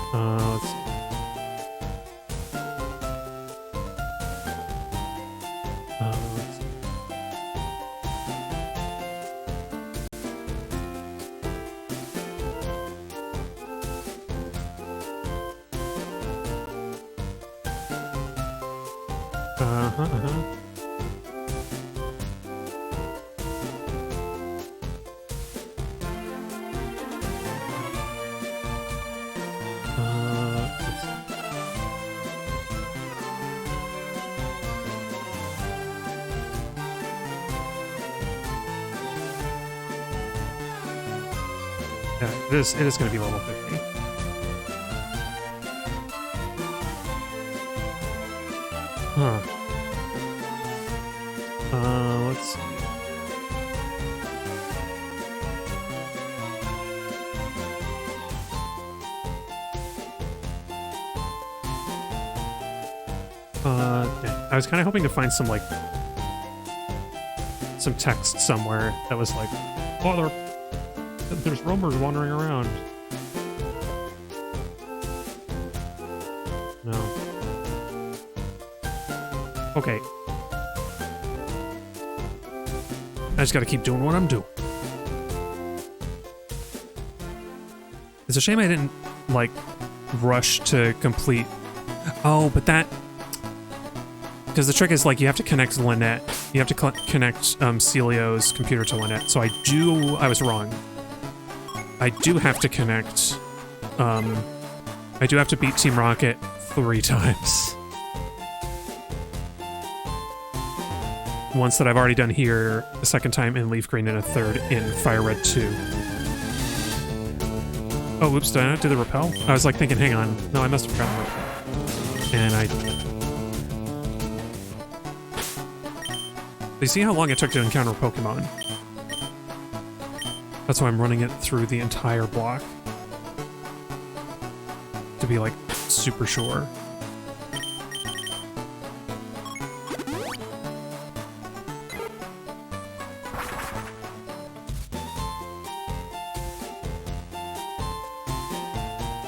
Let's see. Let's see. Yeah, it is going to be level 50. Huh. Let's see. Yeah, I was kind of hoping to find some, like, some text somewhere that was like, oh, there's roamers wandering around. No. Okay. I just gotta keep doing what I'm doing. It's a shame I didn't, like, rush to complete... Oh, but that... Because the trick is, like, you have to connect Lynette. You have to connect Celio's computer to Lynette. So I was wrong. I do have to connect... I do have to beat Team Rocket 3 times. Once that I've already done here, a second time in Leaf Green, and a third in FireRed 2. Oh, whoops, did I not do the repel? I was like thinking, hang on. No, I must have forgotten the repel. And I... You see how long it took to encounter Pokemon? That's why I'm running it through the entire block. To be, like, super sure.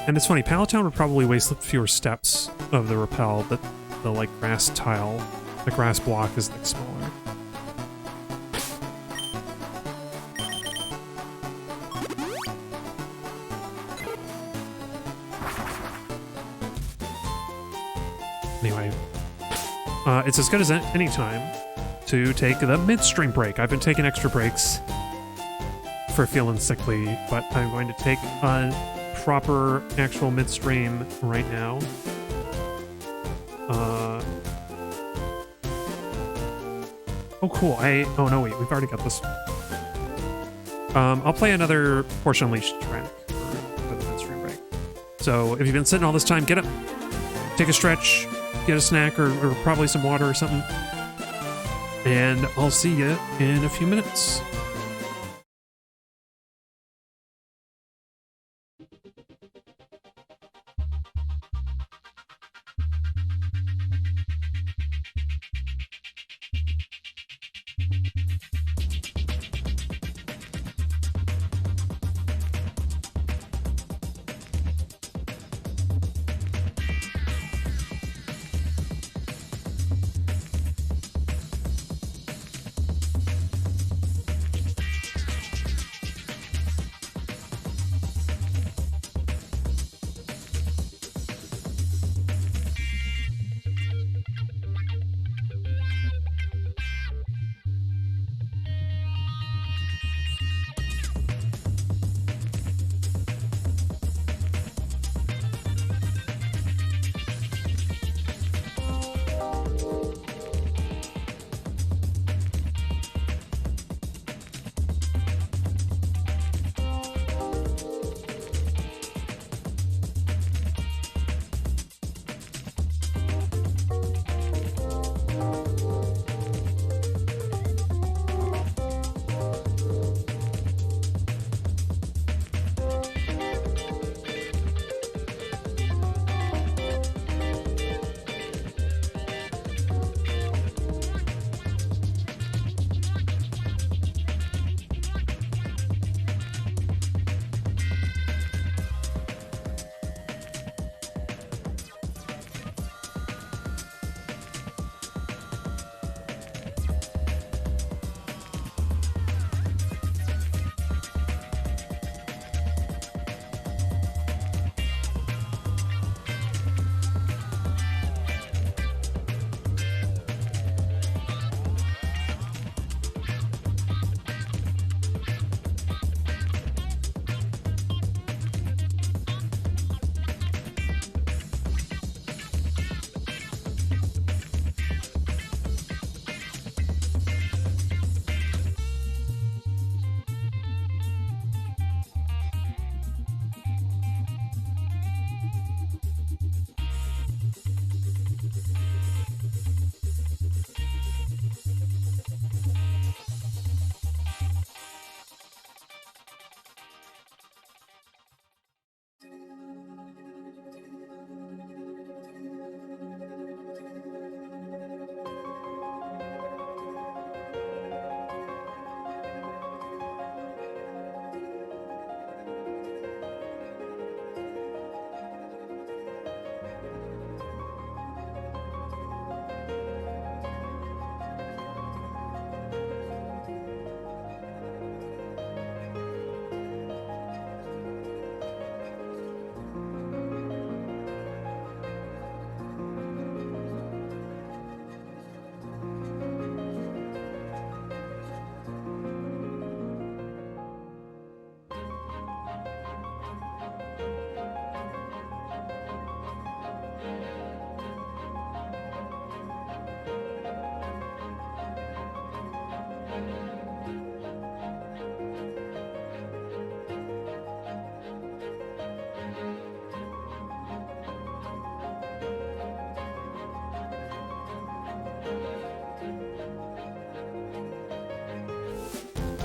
And it's funny, Pallet Town would probably waste fewer steps of the repel, but the, like, grass tile, the grass block is, like, smaller. Anyway, it's as good as any time to take the midstream break. I've been taking extra breaks for feeling sickly, but I'm going to take a proper actual midstream right now. Oh, cool. Oh, no, wait. We've already got this. I'll play another Portion Unleashed track for the midstream break. So if you've been sitting all this time, get up, take a stretch, get a snack or probably some water or something. And I'll see you in a few minutes.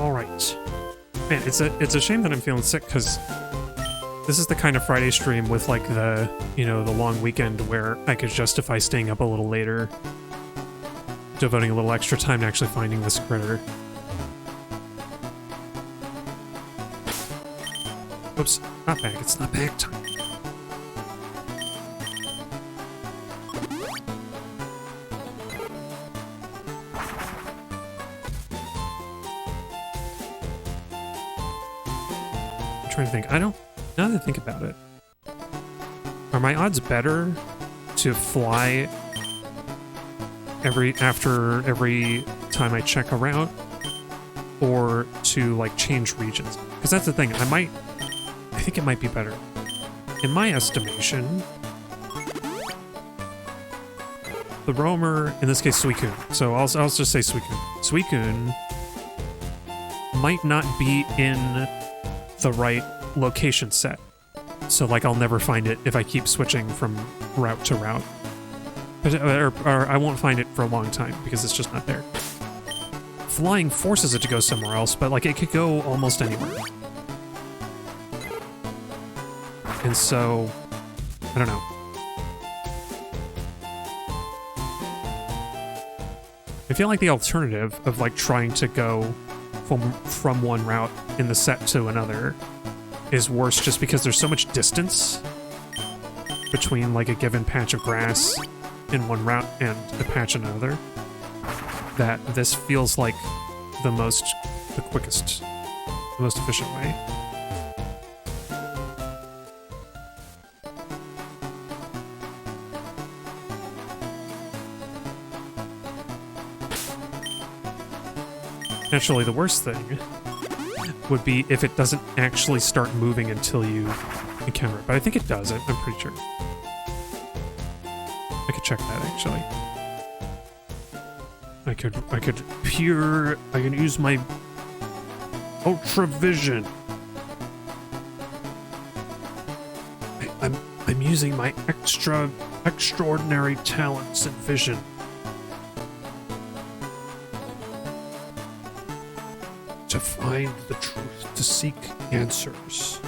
All right. Man, it's a shame that I'm feeling sick because this is the kind of Friday stream with like the, you know, the long weekend where I could justify staying up a little later, devoting a little extra time to actually finding this critter. Oops, not back. It's not back time. I'm trying to think. Now that I think about it, are my odds better to fly after every time I check a route, or to like change regions? Because that's the thing. I think it might be better. In my estimation, the roamer, in this case Suicune, so I'll just say Suicune. Suicune might not be in the right location set. So like I'll never find it if I keep switching from route to route. Or I won't find it for a long time because it's just not there. Flying forces it to go somewhere else, but like it could go almost anywhere. And so, I don't know. I feel like the alternative of like trying to go from one route in the set to another is worse just because there's so much distance between like a given patch of grass in one route and a patch in another, that this feels like the quickest, the most efficient way. Naturally, the worst thing would be if it doesn't actually start moving until you encounter it. But I think it does. I'm pretty sure. I could check that, actually. I can use my ultra vision. I'm using my extraordinary talents and vision. To find the truth, to seek answers.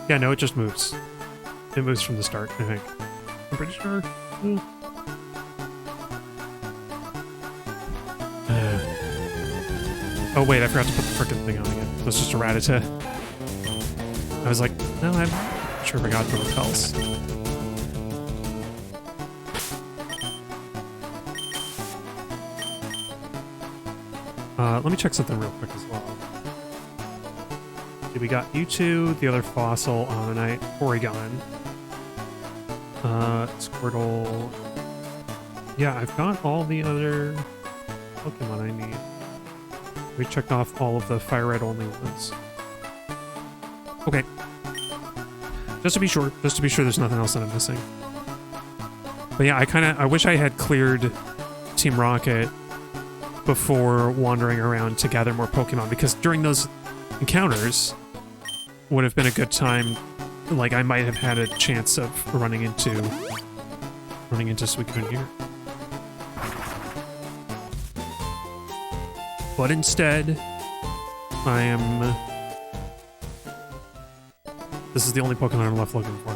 Yeah, no, it just moves. It moves from the start, I think. I'm pretty sure. Oh wait, I forgot to put the frickin' thing on again. So it's just a Rattata. I was like, no, I'm sure I got no repels. Let me check something real quick as well. We got U2, the other fossil, Ammonite, Porygon, Squirtle. Yeah, I've got all the other Pokemon I need. We checked off all of the FireRed only ones. Okay. Just to be sure there's nothing else that I'm missing. But yeah, I wish I had cleared Team Rocket before wandering around to gather more Pokemon, because during those encounters would have been a good time. Like, I might have had a chance of running into Suicune here. But instead, this is the only Pokemon I'm left looking for.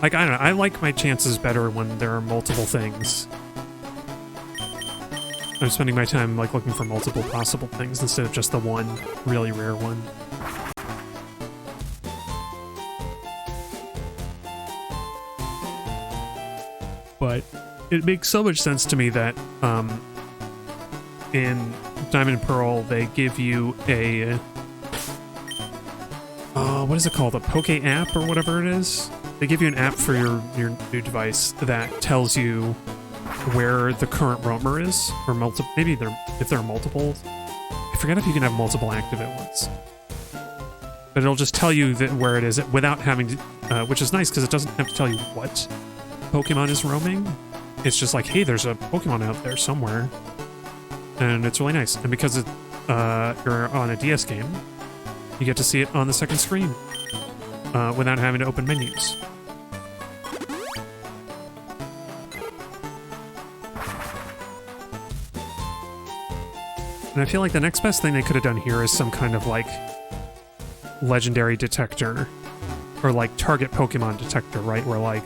Like, I don't know, I like my chances better when there are multiple things. I'm spending my time, like, looking for multiple possible things instead of just the one really rare one. But it makes so much sense to me that in Diamond and Pearl they give you a what is it called? A Poke app or whatever it is? They give you an app for your new device that tells you where the current roamer is, or maybe if there are multiple. I forget if you can have multiple active at once. But it'll just tell you where it is without having to, which is nice because it doesn't have to tell you what Pokemon is roaming. It's just like, hey, there's a Pokemon out there somewhere. And it's really nice. And because you're on a DS game, you get to see it on the second screen without having to open menus. And I feel like the next best thing they could have done here is some kind of like legendary detector or like target Pokemon detector, right? Where like,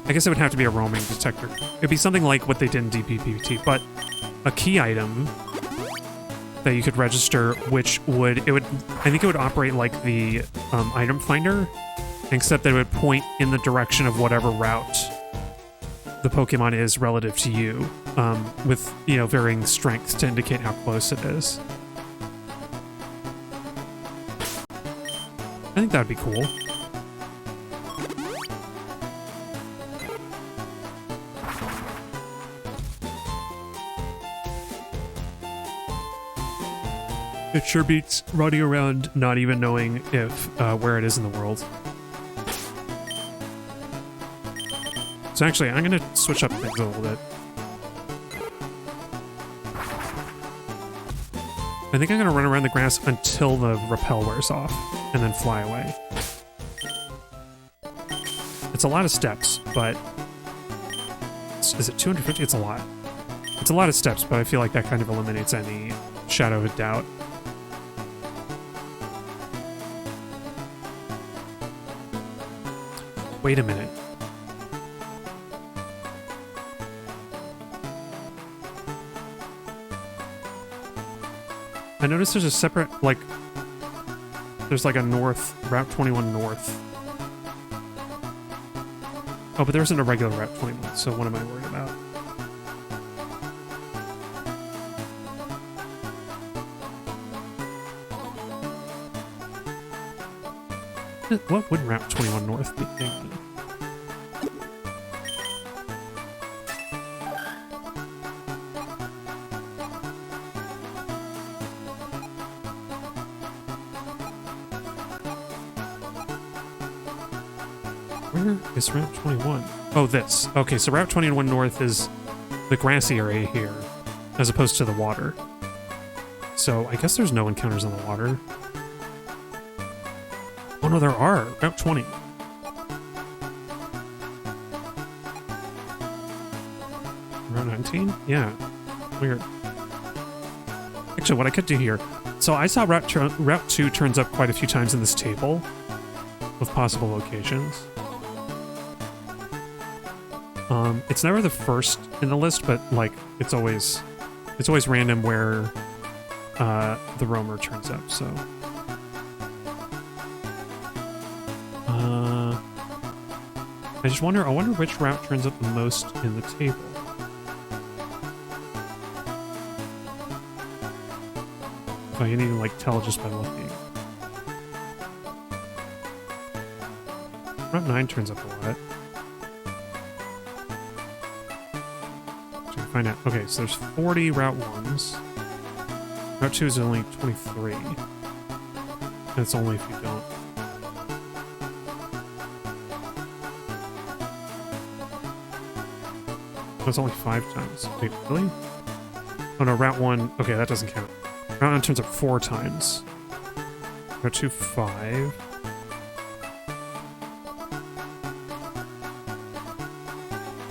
I guess it would have to be a roaming detector. It'd be something like what they did in DPPT, but a key item that you could register, which would, I think it would operate like the item finder, except that it would point in the direction of whatever route the Pokemon is relative to you, with, you know, varying strengths to indicate how close it is. I think that would be cool. It sure beats running around not even knowing if where it is in the world. So actually, I'm going to switch up things a little bit. I think I'm going to run around the grass until the rappel wears off, and then fly away. It's a lot of steps, but... Is it 250? It's a lot. It's a lot of steps, but I feel like that kind of eliminates any shadow of a doubt. Wait a minute. I noticed there's a separate, like, there's like a north, Route 21 north. Oh, but there isn't a regular Route 21, so what am I worried about? What would Route 21 north be thinking? Where is Route 21? Oh, this. Okay, so Route 21 North is the grassy area here, as opposed to the water. So I guess there's no encounters on the water. Oh no, there are. Route 20. Route 19? Yeah. Weird. Actually, what I could do here... So I saw Route 2 turns up quite a few times in this table of possible locations. It's never the first in the list, but like it's always random where the roamer turns up. So I just wonder. I wonder which route turns up the most in the table. If I can even like tell just by looking. Route 9 turns up a lot. Find out. Okay, so there's 40 Route 1s. Route 2 is only 23. That's only if you don't. That's only 5 times. Wait, really? Oh no, Route 1... Okay, that doesn't count. Route 1 turns up 4 times. Route 2, 5.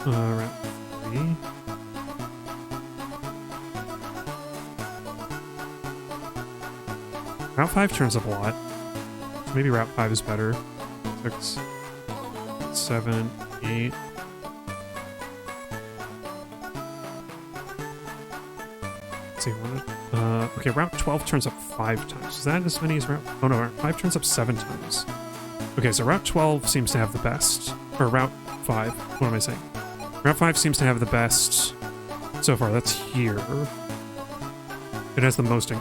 Route 3... Route 5 turns up a lot. So maybe Route 5 is better. 6, 7, 8. Let's see, okay, Route 12 turns up 5 times. Is that as many as Route... Oh no, Route 5 turns up 7 times. Okay, so Route 12 seems to have the best. Or Route 5. What am I saying? Route 5 seems to have the best so far. That's here. It has the most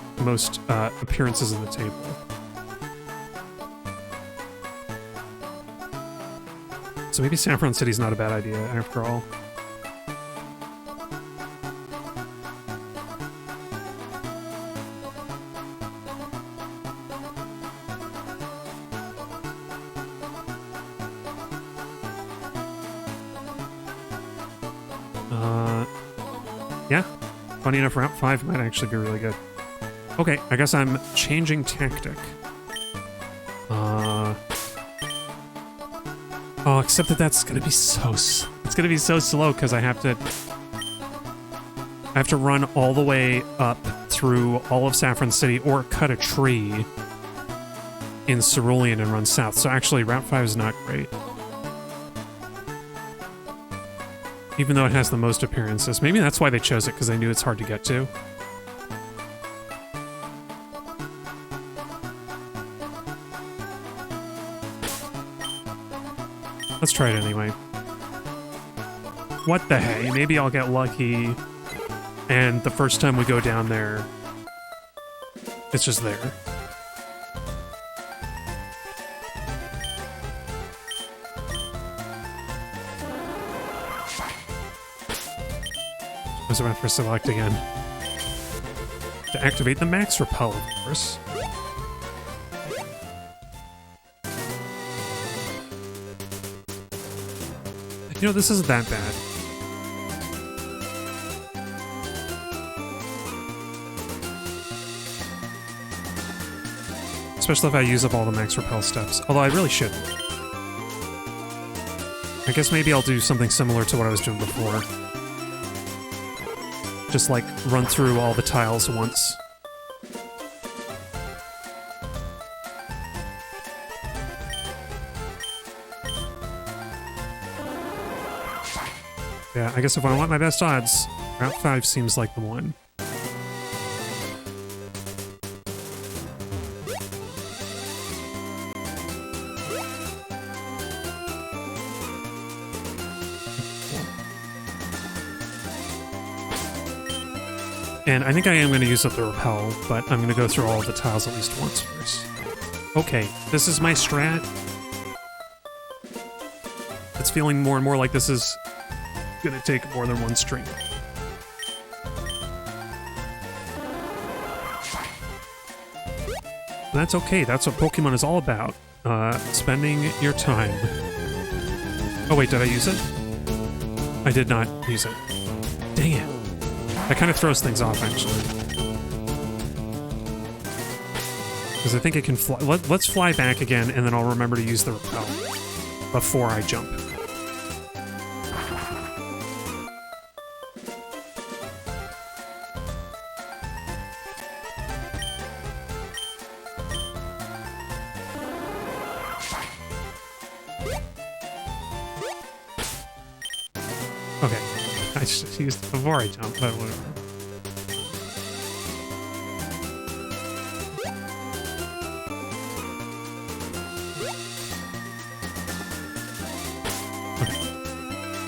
appearances in the table. So maybe Saffron City's not a bad idea after all. Yeah. Funny enough, Route 5 might actually be really good. Okay, I guess I'm changing tactic. Oh, except that that's gonna be so... It's gonna be so slow, because I have to run all the way up through all of Saffron City, or cut a tree in Cerulean and run south. So actually, Route 5 is not great. Even though it has the most appearances. Maybe that's why they chose it, because they knew it's hard to get to. Let's try it anyway. What the hey? Maybe I'll get lucky, and the first time we go down there, it's just there. I was about to select again. To activate the max repel, of course. You know, this isn't that bad. Especially if I use up all the max repel steps. Although I really shouldn't. I guess maybe I'll do something similar to what I was doing before. Just like run through all the tiles once. Yeah, I guess if I want my best odds, Route 5 seems like the one. And I think I am going to use up the repel, but I'm going to go through all of the tiles at least once first. Okay, this is my strat. It's feeling more and more like this is going to take more than one string. That's okay, that's what Pokemon is all about. Spending your time. Oh wait, did I use it? I did not use it. Dang it. That kind of throws things off, actually. Because I think it can fly. Let's fly back again, and then I'll remember to use the repel before I jump. Okay. I just used it before I jump, but whatever. Okay.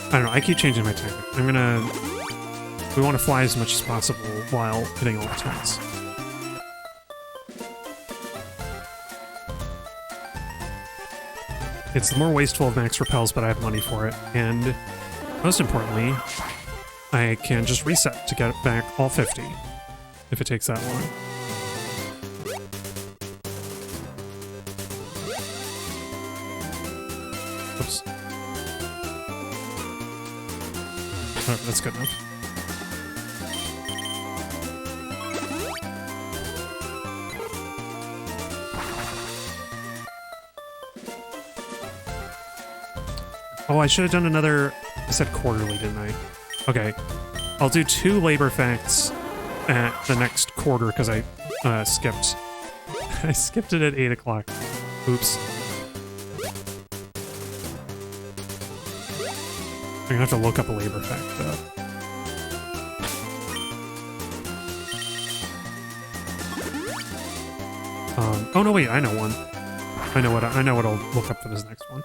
I don't know, I keep changing my tactic. We want to fly as much as possible while hitting all the tiles. It's more wasteful of max repels, but I have money for it, and most importantly, I can just reset to get back all 50, if it takes that long. Oops. Oh, that's good enough. Oh, I should have done another... I said quarterly, didn't I? Okay. I'll do 2 labor facts at the next quarter because I skipped. I skipped it at 8 o'clock. Oops. I'm gonna have to look up a labor fact, though. Oh no, wait, I know one. I know what I'll look up for this next one.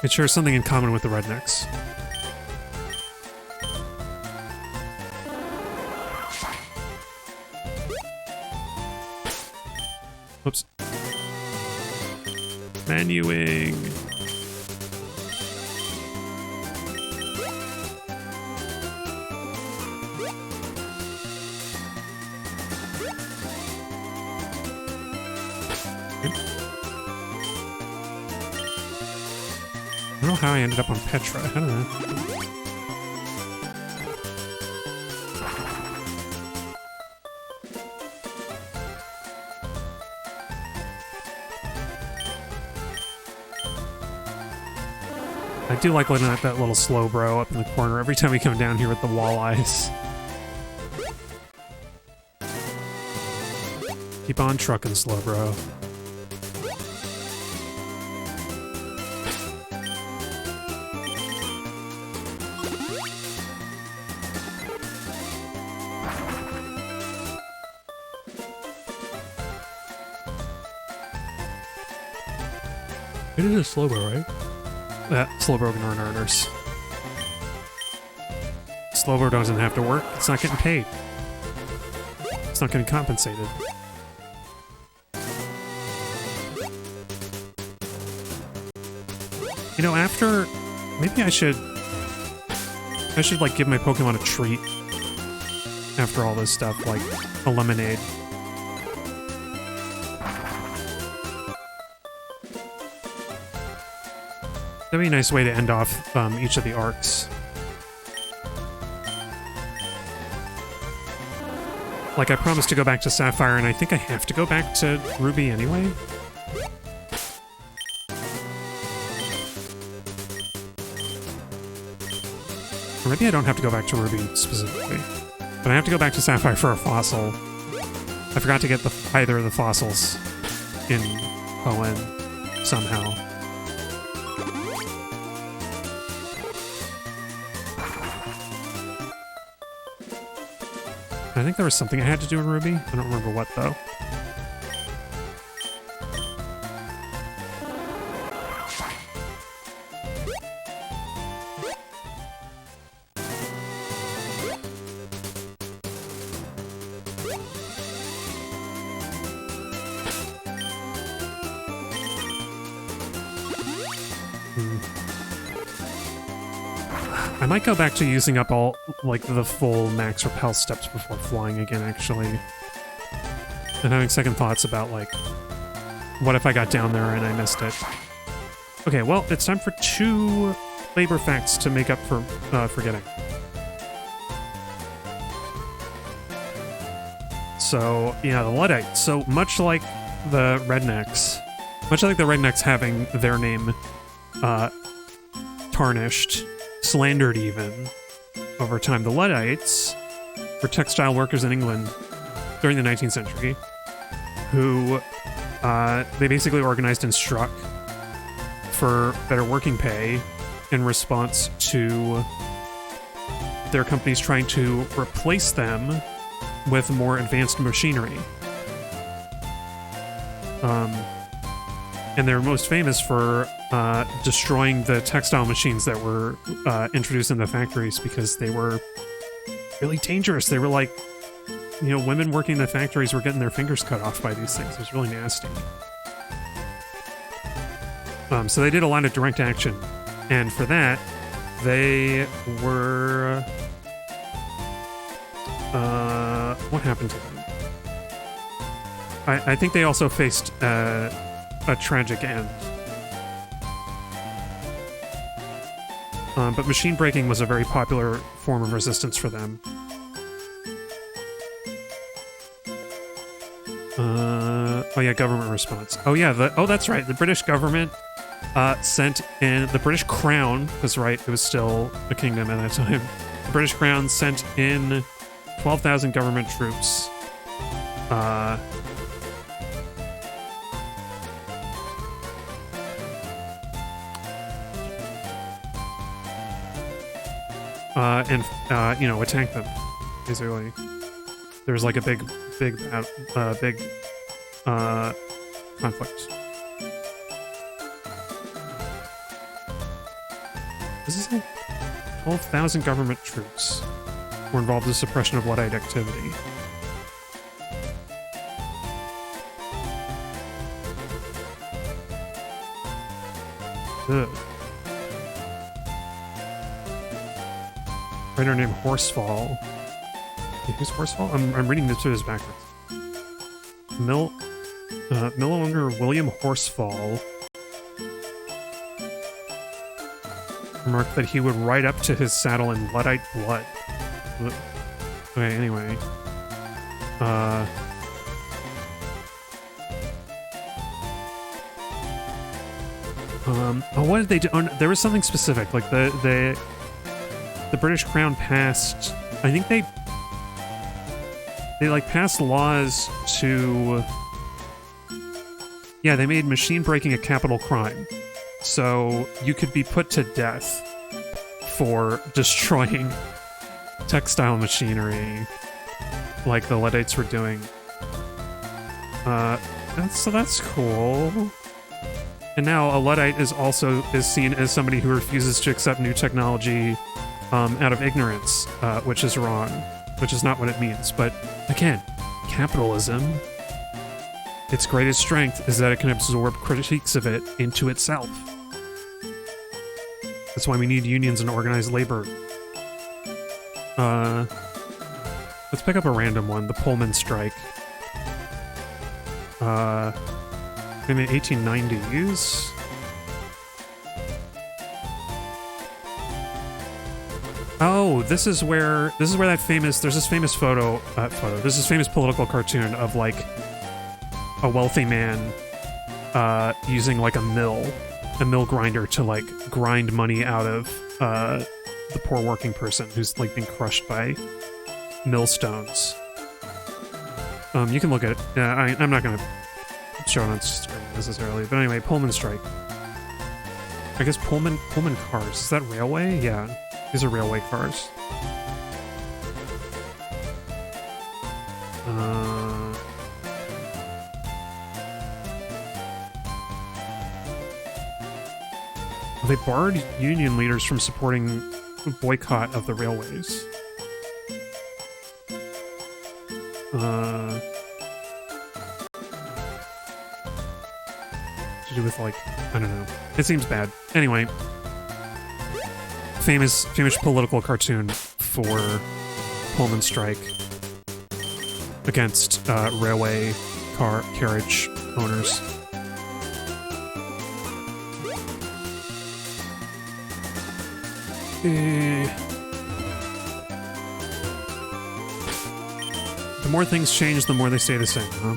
It shares something in common with the rednecks. Whoops. Menuing. I know how I ended up on Petra. I don't know. I do like looking at that little slow bro up in the corner every time we come down here with the walleyes. Keep on trucking, slow bro. It is a slow bro, right? Slow bro can earn earners. Slow bro doesn't have to work. It's not getting paid. It's not getting compensated. You know, after... Maybe I should like give my Pokemon a treat after all this stuff, like a lemonade. That'd be a nice way to end off each of the arcs. Like, I promised to go back to Sapphire, and I think I have to go back to Ruby anyway. Or maybe I don't have to go back to Ruby specifically. But I have to go back to Sapphire for a fossil. I forgot to get either of the fossils in Hoenn somehow. I think there was something I had to do in Ruby. I don't remember what, though. I might go back to using up all, like, the full max repel steps before flying again, actually. And having second thoughts about, like, what if I got down there and I missed it? Okay, well, it's time for 2 labor facts to make up for forgetting. So, yeah, the Luddites. So, much like the Rednecks having their name tarnished, slandered even, over time, the Luddites were textile workers in England during the 19th century who they basically organized and struck for better working pay in response to their companies trying to replace them with more advanced machinery. And they're most famous for destroying the textile machines that were introduced in the factories because they were really dangerous. They were like, you know, women working in the factories were getting their fingers cut off by these things. It was really nasty. So they did a lot of direct action. And for that, they were... what happened to them? I think they also faced a tragic end. But machine breaking was a very popular form of resistance for them. Oh yeah, government response. Oh yeah, that's right. The British government sent in... The British Crown, that's right, it was still a kingdom at that time. The British Crown sent in 12,000 government troops. And you know, attack them. Basically, there's like a big conflict. This is it. 12,000 government troops were involved in the suppression of Luddite activity. Ugh. Writer named Horsefall. Okay, who's Horsefall? I'm reading this backwards. Mill owner William Horsefall remarked that he would ride up to his saddle in Luddite blood. Okay, anyway. Oh, what did they do? Oh, there was something specific. Like, the British Crown passed... I think they like passed laws to... Yeah, they made machine breaking a capital crime. So you could be put to death for destroying textile machinery like the Luddites were doing. So that's cool. And now a Luddite is seen as somebody who refuses to accept new technology out of ignorance, which is wrong, which is not what it means. But again, capitalism, its greatest strength is that it can absorb critiques of it into itself. That's why we need unions and organized labor. Let's pick up a random one, the Pullman strike. In the 1890s. Oh, this is where that famous, there's this famous there's this famous political cartoon of like a wealthy man using like a mill grinder to like grind money out of the poor working person who's like being crushed by millstones. You can look at it. Yeah, I'm not gonna show it on screen necessarily, but anyway, Pullman strike. I guess Pullman cars. Is that railway? Yeah, these are railway cars. They barred union leaders from supporting the boycott of the railways. To do with like, I don't know. It seems bad. Anyway, famous political cartoon for Pullman strike against railway carriage owners. The more things change, the more they stay the same, huh?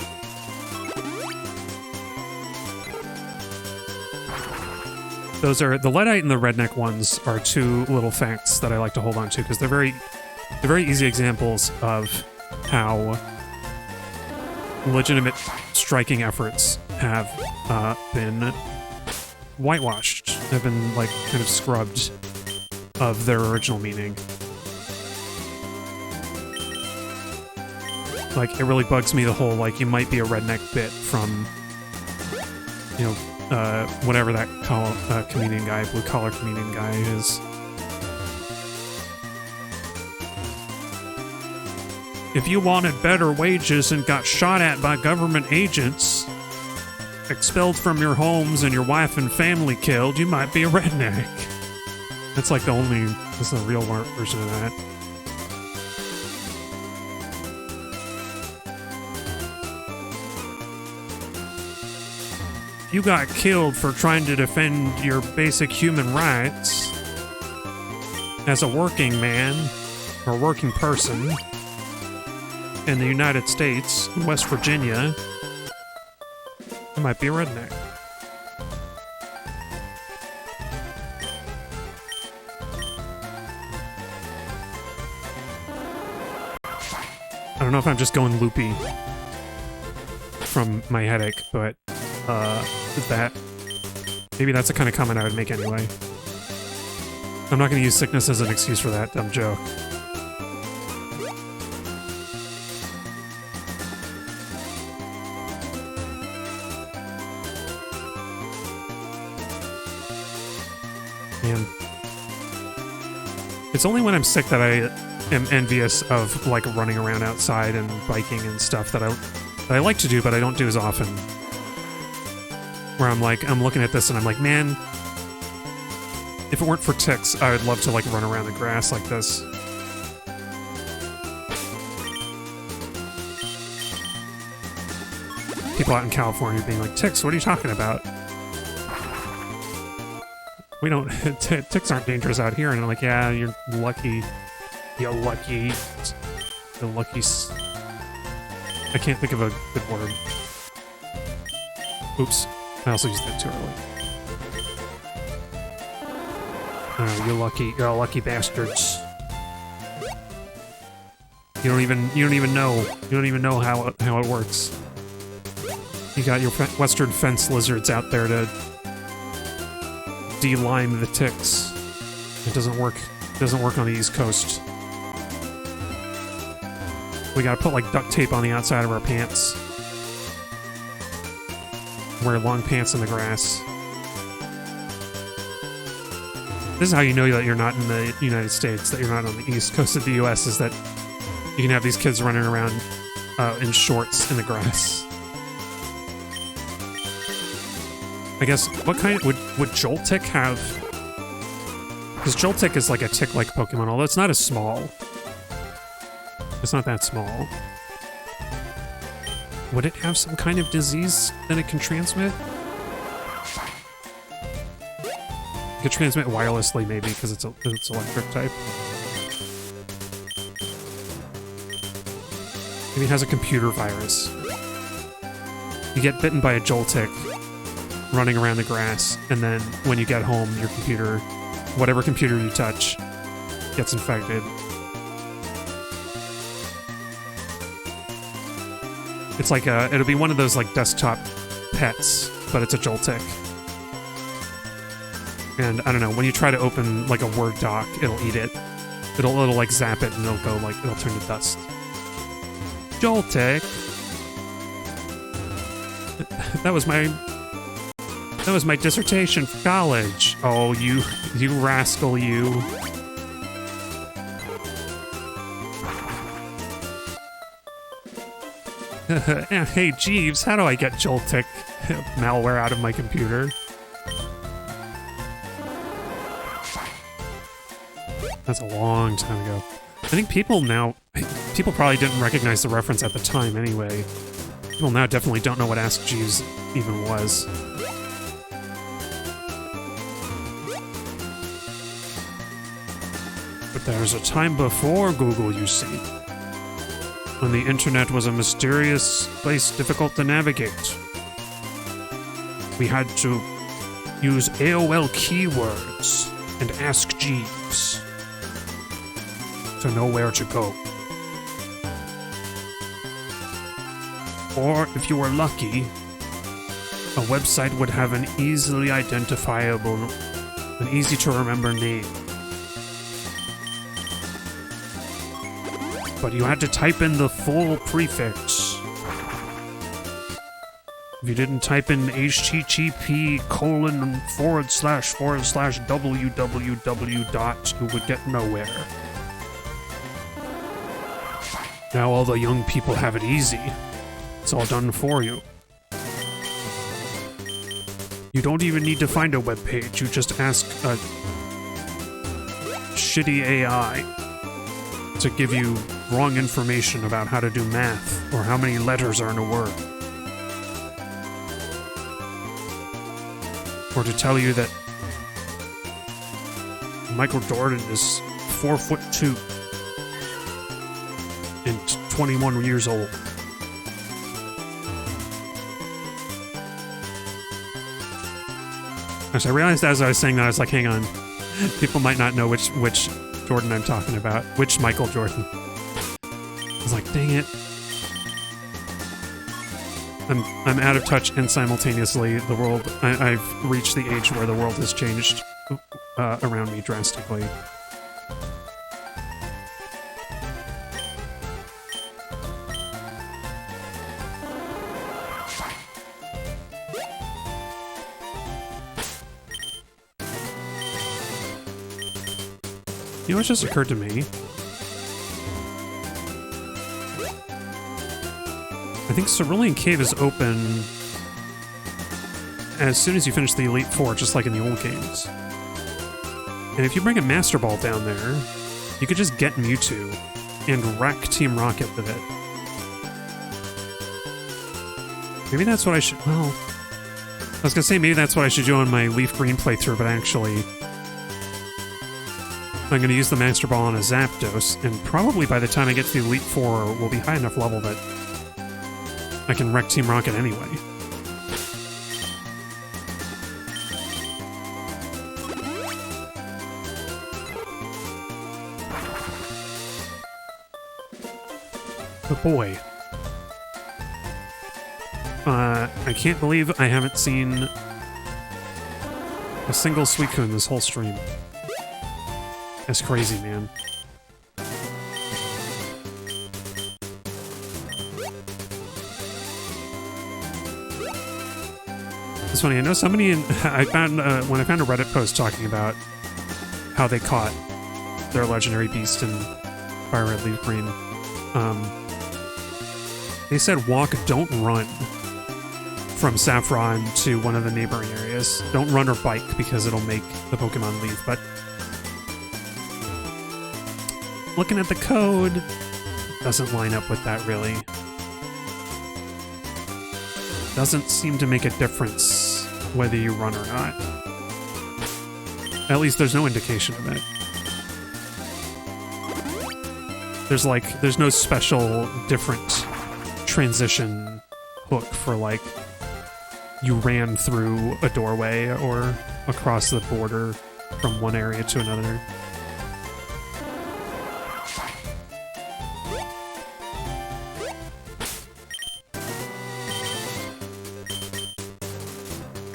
Those are the Luddite and the redneck ones are two little facts that I like to hold on to because they're very easy examples of how legitimate striking efforts have been whitewashed, have been like kind of scrubbed of their original meaning. Like, it really bugs me the whole, like, you might be a redneck bit from, you know, whatever that comedian guy, blue-collar comedian guy is. If you wanted better wages and got shot at by government agents, expelled from your homes and your wife and family killed, you might be a redneck. That's like that's the real version of that. You got killed for trying to defend your basic human rights as a working man or working person in the United States, West Virginia. You might be a redneck. I don't know if I'm just going loopy from my headache, but maybe that's the kind of comment I would make anyway. I'm not going to use sickness as an excuse for that dumb joke. Man. It's only when I'm sick that I am envious of like running around outside and biking and stuff that I like to do, but I don't do as often. Where I'm looking at this and I'm like, man, if it weren't for ticks, I would love to like run around the grass like this. People out in California being like, ticks, what are you talking about? We don't... ticks aren't dangerous out here. And I'm like, yeah, you're lucky. You're lucky. You're lucky... I can't think of a good word. Oops. I also used that too early. You're lucky. You're lucky bastards. You don't even know. You don't even know how it works. You got your western fence lizards out there to de-lime the ticks. It doesn't work. It doesn't work on the East Coast. We gotta put like duct tape on the outside of our pants. Wear long pants in the grass. This is how you know that you're not in the United States, that you're not on the East Coast of the US, is that you can have these kids running around in shorts in the grass. I guess, what kind would Joltik have? Because Joltik is like a tick-like Pokemon, although it's not as small. It's not that small. Would it have some kind of disease that it can transmit? It could transmit wirelessly, maybe, because it's electric type. Maybe it has a computer virus. You get bitten by a Joltik running around the grass, and then when you get home, your computer, whatever computer you touch, gets infected. It's like it'll be one of those like desktop pets, but it's a Joltik. And I don't know, when you try to open like a Word doc, it'll eat it. It'll like zap it and it'll go like, it'll turn to dust. Joltik! That was my dissertation for college. Oh, you rascal, you. Hey, Jeeves, how do I get Joltik malware out of my computer? That's a long time ago. I think people probably didn't recognize the reference at the time anyway. People now definitely don't know what Ask Jeeves even was. But there's a time before Google, you see, when the internet was a mysterious place difficult to navigate. We had to use AOL keywords and Ask Jeeves to know where to go. Or, if you were lucky, a website would have an easily identifiable, an easy-to-remember name. But you had to type in the full prefix. If you didn't type in http://www. You would get nowhere. Now all the young people have it easy. It's all done for you. You don't even need to find a web page. You just ask a shitty AI to give you wrong information about how to do math or how many letters are in a word. Or to tell you that Michael Jordan is 4'2" and 21 years old. Actually, I realized as I was saying that, I was like, hang on. People might not know which Jordan I'm talking about. Which Michael Jordan. I was like, dang it. I'm out of touch, and simultaneously the world... I've reached the age where the world has changed around me drastically. You know what just occurred to me? I think Cerulean Cave is open as soon as you finish the Elite Four, just like in the old games. And if you bring a Master Ball down there, you could just get Mewtwo and wreck Team Rocket with it. Maybe that's what I should... Well... was gonna say maybe that's what I should do on my Leaf Green playthrough, but actually I'm gonna use the Master Ball on a Zapdos, and probably by the time I get to the Elite Four, we'll be high enough level that I can wreck Team Rocket anyway. But boy. I can't believe I haven't seen a single Suicune this whole stream. That's crazy, man. It's funny, I know somebody in... I found, when I found a Reddit post talking about how they caught their legendary beast in FireRed Leaf Green, they said walk, don't run from Saffron to one of the neighboring areas. Don't run or bike because it'll make the Pokemon leave, but looking at the code, doesn't line up with that really. Doesn't seem to make a difference whether you run or not. At least there's no indication of it. There's no special different transition hook for like you ran through a doorway or across the border from one area to another.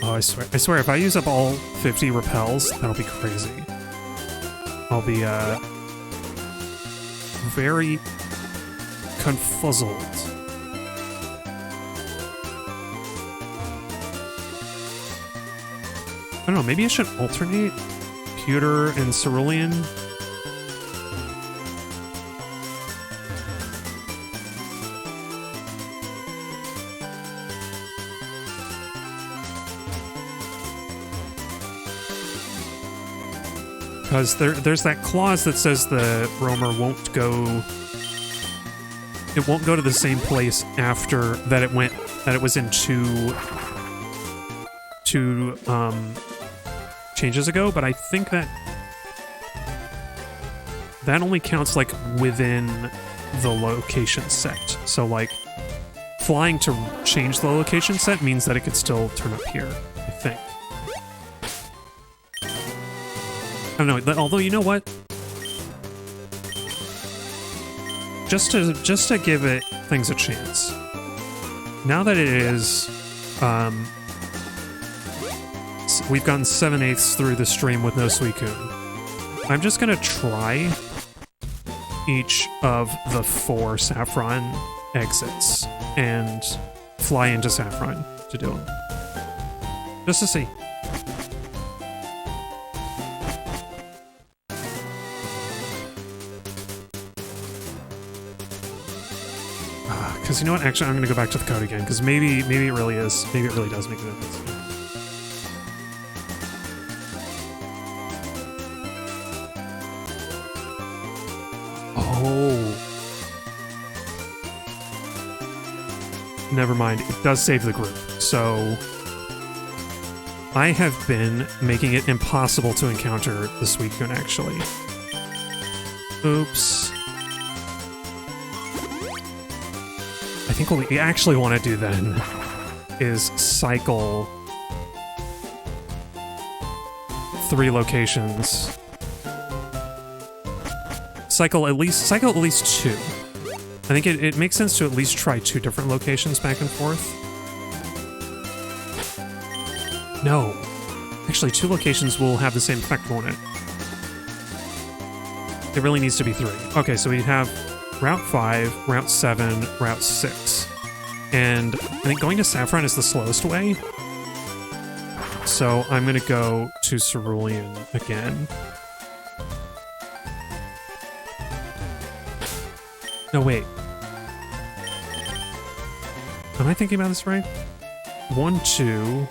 Oh, I swear, if I use up all 50 repels, that'll be crazy. I'll be, very confuzzled. I don't know, maybe I should alternate Pewter and Cerulean. Because there's that clause that says the roamer won't go... It won't go to the same place after that it went... That it was in two changes ago, but I think that... That only counts, like, within the location set. So, like, flying to change the location set means that it could still turn up here, I think. I don't know, although you know what? Just to give it things a chance. Now that it is, we've gotten 7/8 through the stream with no Suicune. I'm just gonna try each of the 4 Saffron exits and fly into Saffron to do them. Just to see. Because you know what? Actually, I'm going to go back to the code again, because maybe it really is. Maybe it really does make a difference. Oh. Never mind. It does save the group. So I have been making it impossible to encounter the Suicune, actually. Oops. I think what we actually want to do then is cycle 3 locations. Cycle at least 2. I think it makes sense to at least try 2 different locations back and forth. No. Actually, 2 locations will have the same effect, won't it? It really needs to be 3. Okay, so we have Route 5, Route 7, Route 6. And I think going to Saffron is the slowest way. So I'm going to go to Cerulean again. No, wait. Am I thinking about this right? 1, 2...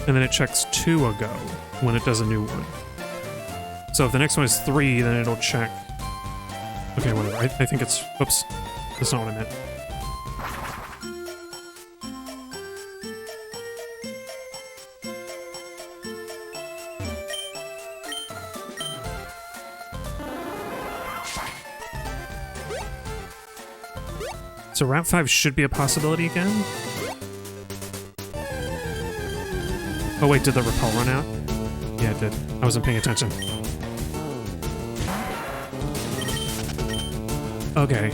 And then it checks 2 ago when it does a new one. So if the next one is 3, then it'll check... Okay, whatever. I think it's... Oops. That's not what I meant. So Route 5 should be a possibility again. Oh wait, did the repel run out? Yeah, it did. I wasn't paying attention. Okay.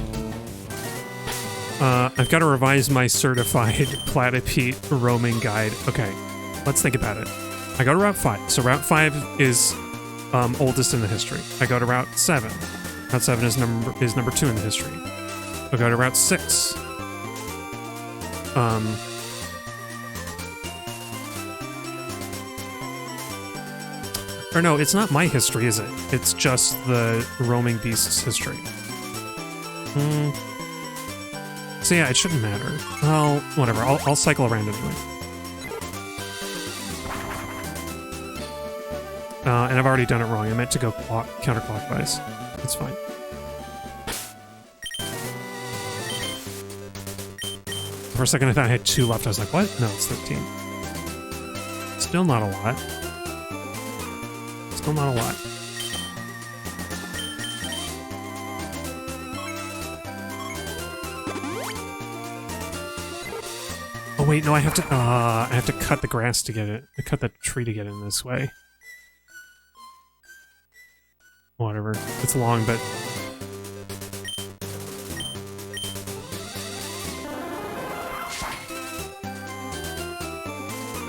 I've got to revise my certified platypede roaming guide. Okay, let's think about it. I go to Route 5. So Route 5 is oldest in the history. I go to Route 7. Route 7 is number 2 in the history. I go to Route 6. Or no, it's not my history, is it? It's just the roaming beast's history. So yeah, it shouldn't matter. Well, whatever. I'll cycle around anyway. And I've already done it wrong. I meant to go counterclockwise. That's fine. For a second I thought I had 2 left. I was like, what? No, it's 13. Still not a lot. Still not a lot. Oh wait, no, I have to cut the grass to get it. I cut the tree to get in this way. Whatever. It's long, but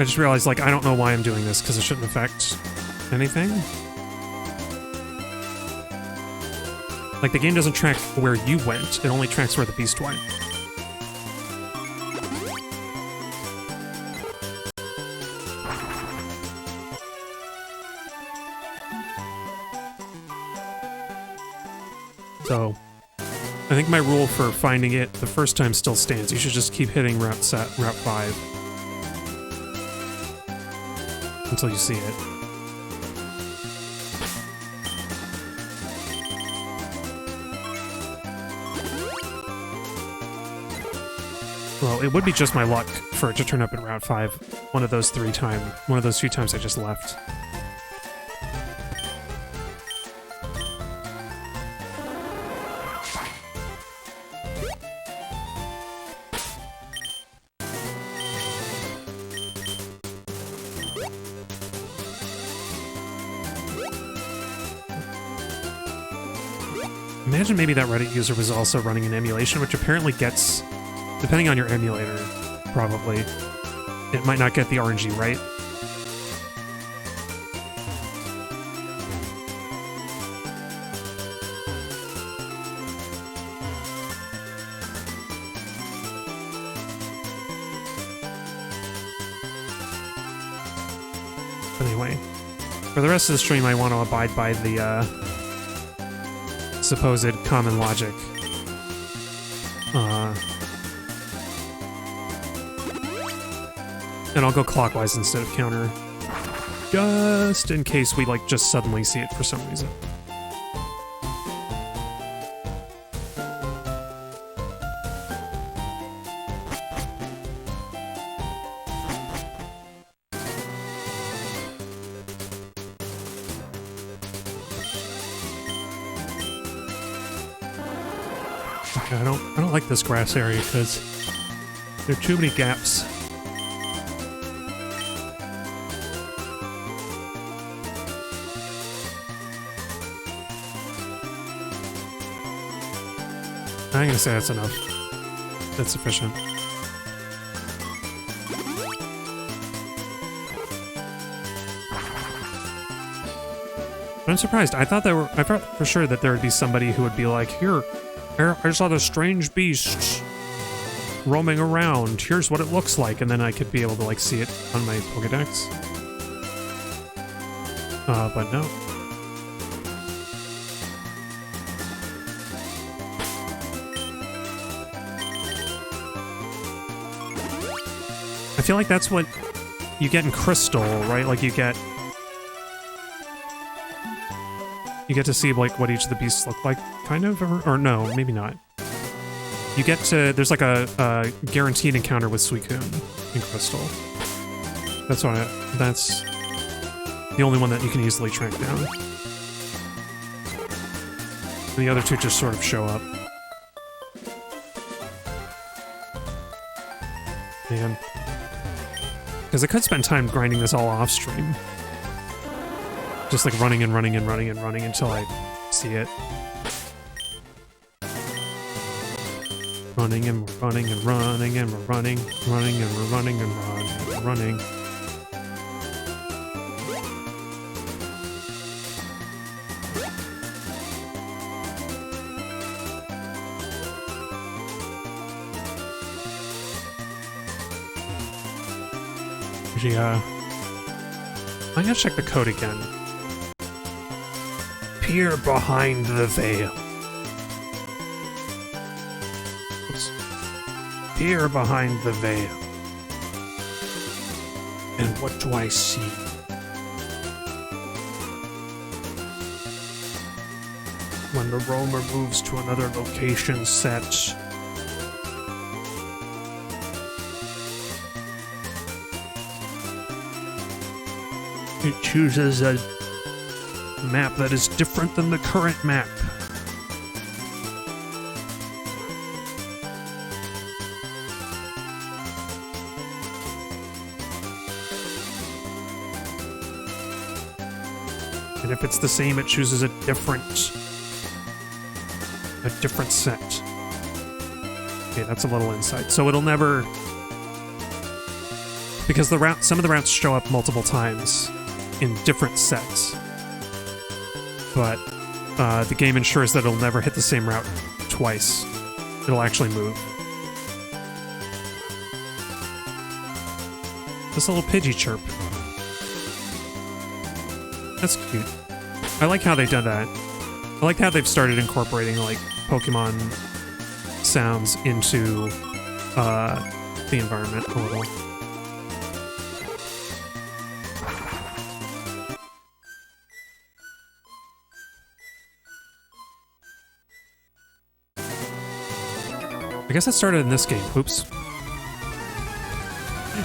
I just realized, like, I don't know why I'm doing this, because it shouldn't affect anything. Like, the game doesn't track where you went, it only tracks where the beast went. So, I think my rule for finding it the first time still stands. You should just keep hitting Route 5. Until you see it. Well, it would be just my luck for it to turn up at Route 5 one of those few times I just left. Imagine maybe that Reddit user was also running an emulation, which apparently gets, depending on your emulator, probably, it might not get the RNG right. But anyway, for the rest of the stream, I want to abide by the, supposed common logic. And I'll go clockwise instead of counter. Just in case we, like, just suddenly see it for some reason. I don't like this grass area because there are too many gaps. I'm gonna say that's enough. That's sufficient. I'm surprised. I thought for sure that there would be somebody who would be like, Here, I saw this strange beast roaming around. Here's what it looks like, and then I could be able to, like, see it on my Pokedex. But no. I feel like that's what you get in Crystal, right? Like, you get to see, like, what each of the beasts look like, kind of? Or no, maybe not. You get to... There's, like, a guaranteed encounter with Suicune in Crystal. That's the only one that you can easily track down. And the other two just sort of show up. Man. Because I could spend time grinding this all off stream. Just like running and running and running and running until I see it. Running and we're running and running and we're running, running and we're running and running and running. Yeah. I'm gonna check the code again. Peer behind the veil. Oops. Peer behind the veil. And what do I see? When the roamer moves to another location set, it chooses a map that is different than the current map. And if it's the same, it chooses a different set. Okay, that's a little insight. So it'll never, because the route, some of the routes show up multiple times in different sets, but the game ensures that it'll never hit the same route twice. It'll actually move. This little Pidgey chirp. That's cute. I like how they've done that. I like how they've started incorporating like Pokemon sounds into the environment a little. I guess that started in this game. Oops.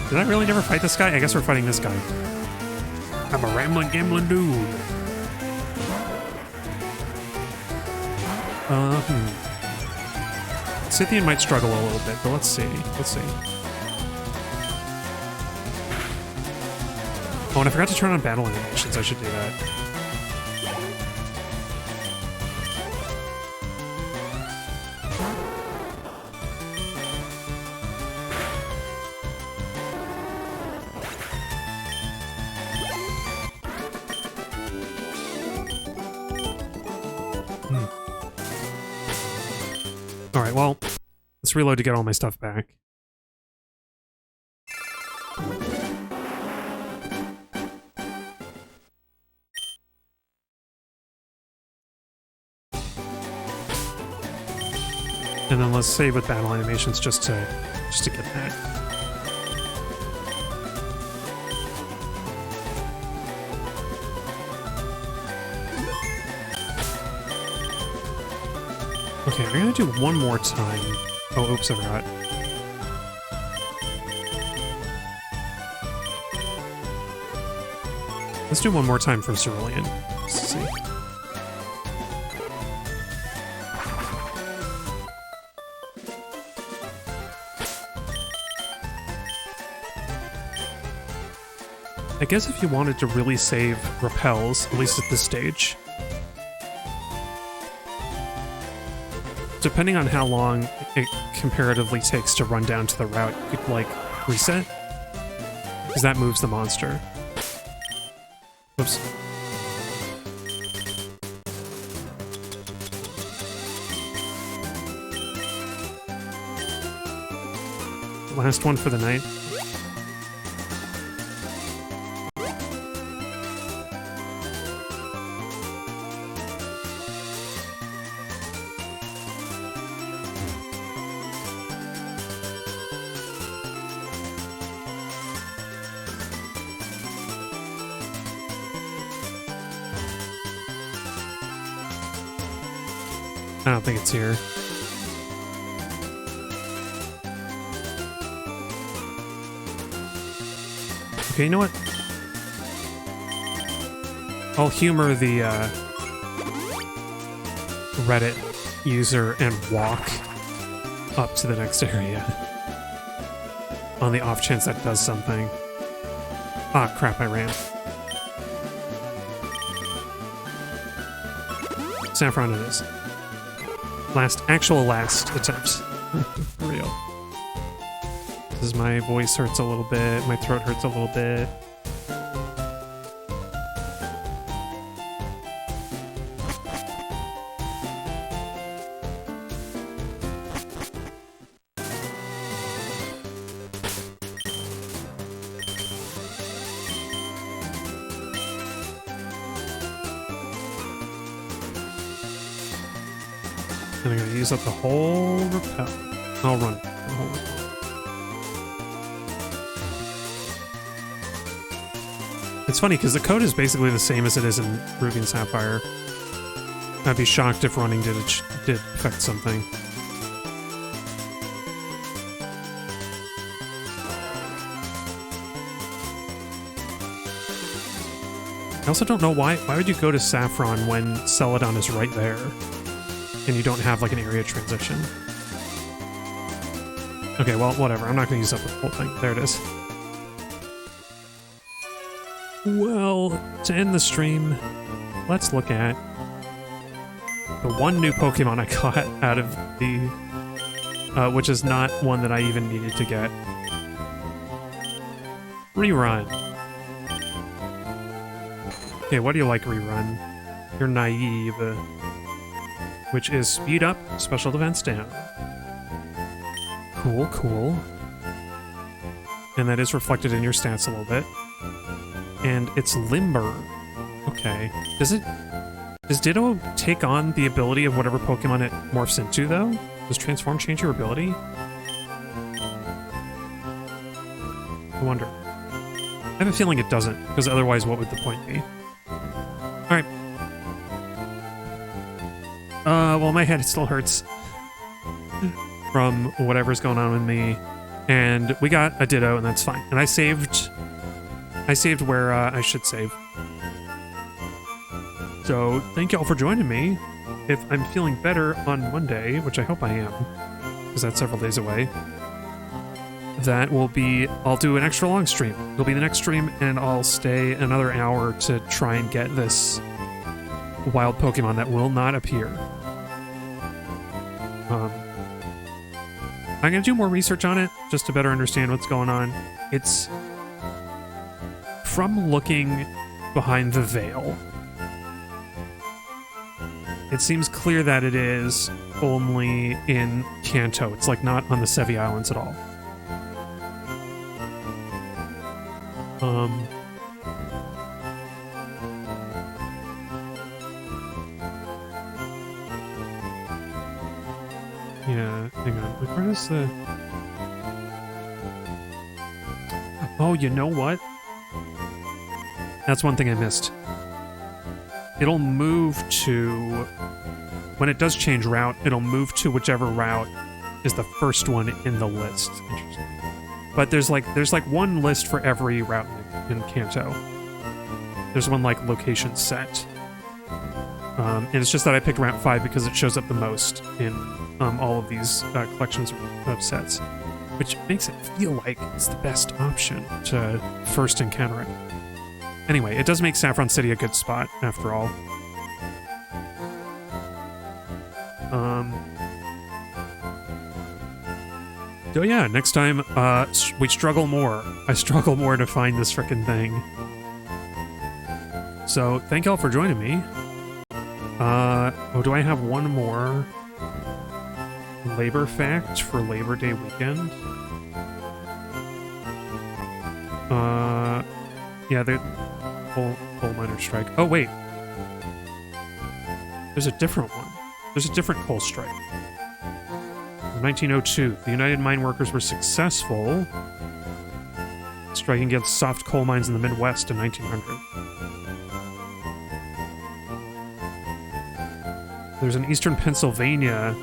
Did I really never fight this guy? I guess we're fighting this guy. I'm a rambling, gambling dude. Scythian might struggle a little bit, but let's see. Let's see. Oh, and I forgot to turn on battle animations. I should do that. Alright, well, let's reload to get all my stuff back. And then let's save with battle animations just to get that. Okay, we're gonna do one more time. Oh, oops, I forgot. Let's do one more time for Cerulean. Let's see. I guess if you wanted to really save repels, at least at this stage, depending on how long it comparatively takes to run down to the route, you could, like, reset, because that moves the monster. Oops. Last one for the night. I don't think it's here. Okay, you know what? I'll humor the Reddit user and walk up to the next area. on the off chance that does something. Ah, crap, I ran. Saffron it is. Last attempt. For real. This my voice hurts a little bit, my throat hurts a little bit. And I'm gonna use up the whole repel. I'll run the whole repel. It's funny because the code is basically the same as it is in Ruby and Sapphire. I'd be shocked if running did affect something. I also don't know why would you go to Saffron when Celadon is right there? And you don't have like an area transition. Okay, well, whatever. I'm not going to use up the whole thing. There it is. Well, to end the stream, let's look at the one new Pokemon I got out of the... which is not one that I even needed to get. Rerun. Okay, what do you like, Rerun? You're naive. Which is speed up, special defense down. Cool, cool. And that is reflected in your stats a little bit. And it's limber. Okay. Does Ditto take on the ability of whatever Pokemon it morphs into, though? Does Transform change your ability? I wonder. I have a feeling it doesn't, because otherwise what would the point be? Alright. Well, my head still hurts from whatever's going on with me. And we got a Ditto, and that's fine. And I saved where I should save. So, thank y'all for joining me. If I'm feeling better on Monday, which I hope I am, because that's several days away, that will be... I'll do an extra long stream. It'll be the next stream, and I'll stay another hour to try and get this wild Pokemon that will not appear. I'm going to do more research on it, just to better understand what's going on. It's... From looking behind the veil, it seems clear that it is only in Kanto. It's like not on the Sevi Islands at all. Yeah, hang on. Like, where is the... Oh, you know what? That's one thing I missed. It'll move to... When it does change route, it'll move to whichever route is the first one in the list. Interesting. But there's like one list for every route in Kanto. There's one like location set. And it's just that I picked Route 5 because it shows up the most in all of these collections of sets. Which makes it feel like it's the best option to first encounter it. Anyway, it does make Saffron City a good spot, after all. So yeah, next time, we struggle more. I struggle more to find this frickin' thing. So, thank y'all for joining me. Oh, do I have one more labor fact for Labor Day weekend? Yeah, the coal miner strike. Oh, wait. There's a different one. There's a different coal strike. In 1902, the United Mine Workers were successful striking against soft coal mines in the Midwest in 1900. There's an Eastern Pennsylvania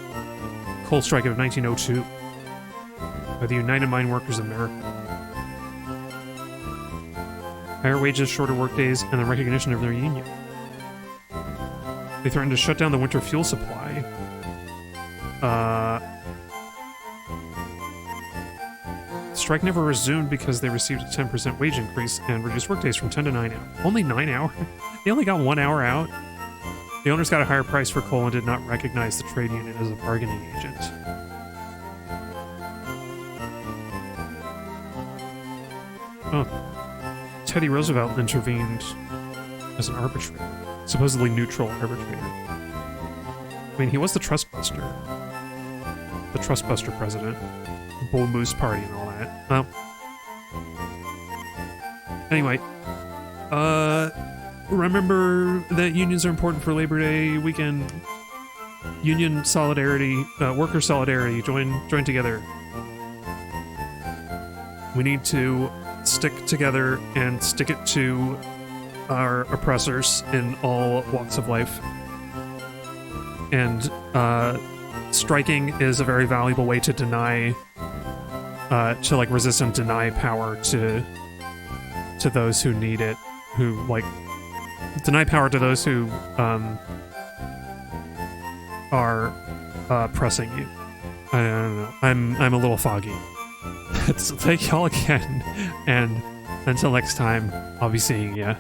coal strike of 1902 by the United Mine Workers of America. Higher wages, shorter workdays, and the recognition of their union. They threatened to shut down the winter fuel supply. strike never resumed because they received a 10% wage increase and reduced workdays from 10 to 9 hours. Only 9 hours? They only got 1 hour out? The owners got a higher price for coal and did not recognize the trade union as a bargaining agent. Oh. Teddy Roosevelt intervened as an arbitrator. Supposedly neutral arbitrator. I mean, he was the Trustbuster. The Trustbuster president. Bull Moose Party and all that. Well. Anyway. Remember that unions are important for Labor Day weekend. Union solidarity, worker solidarity. Join together. We need to stick together and stick it to our oppressors in all walks of life. And striking is a very valuable way to deny, to like resist and deny power to those who need it, who like deny power to those who are pressing you. I don't know. I'm a little foggy. So thank y'all again, and until next time, I'll be seeing ya.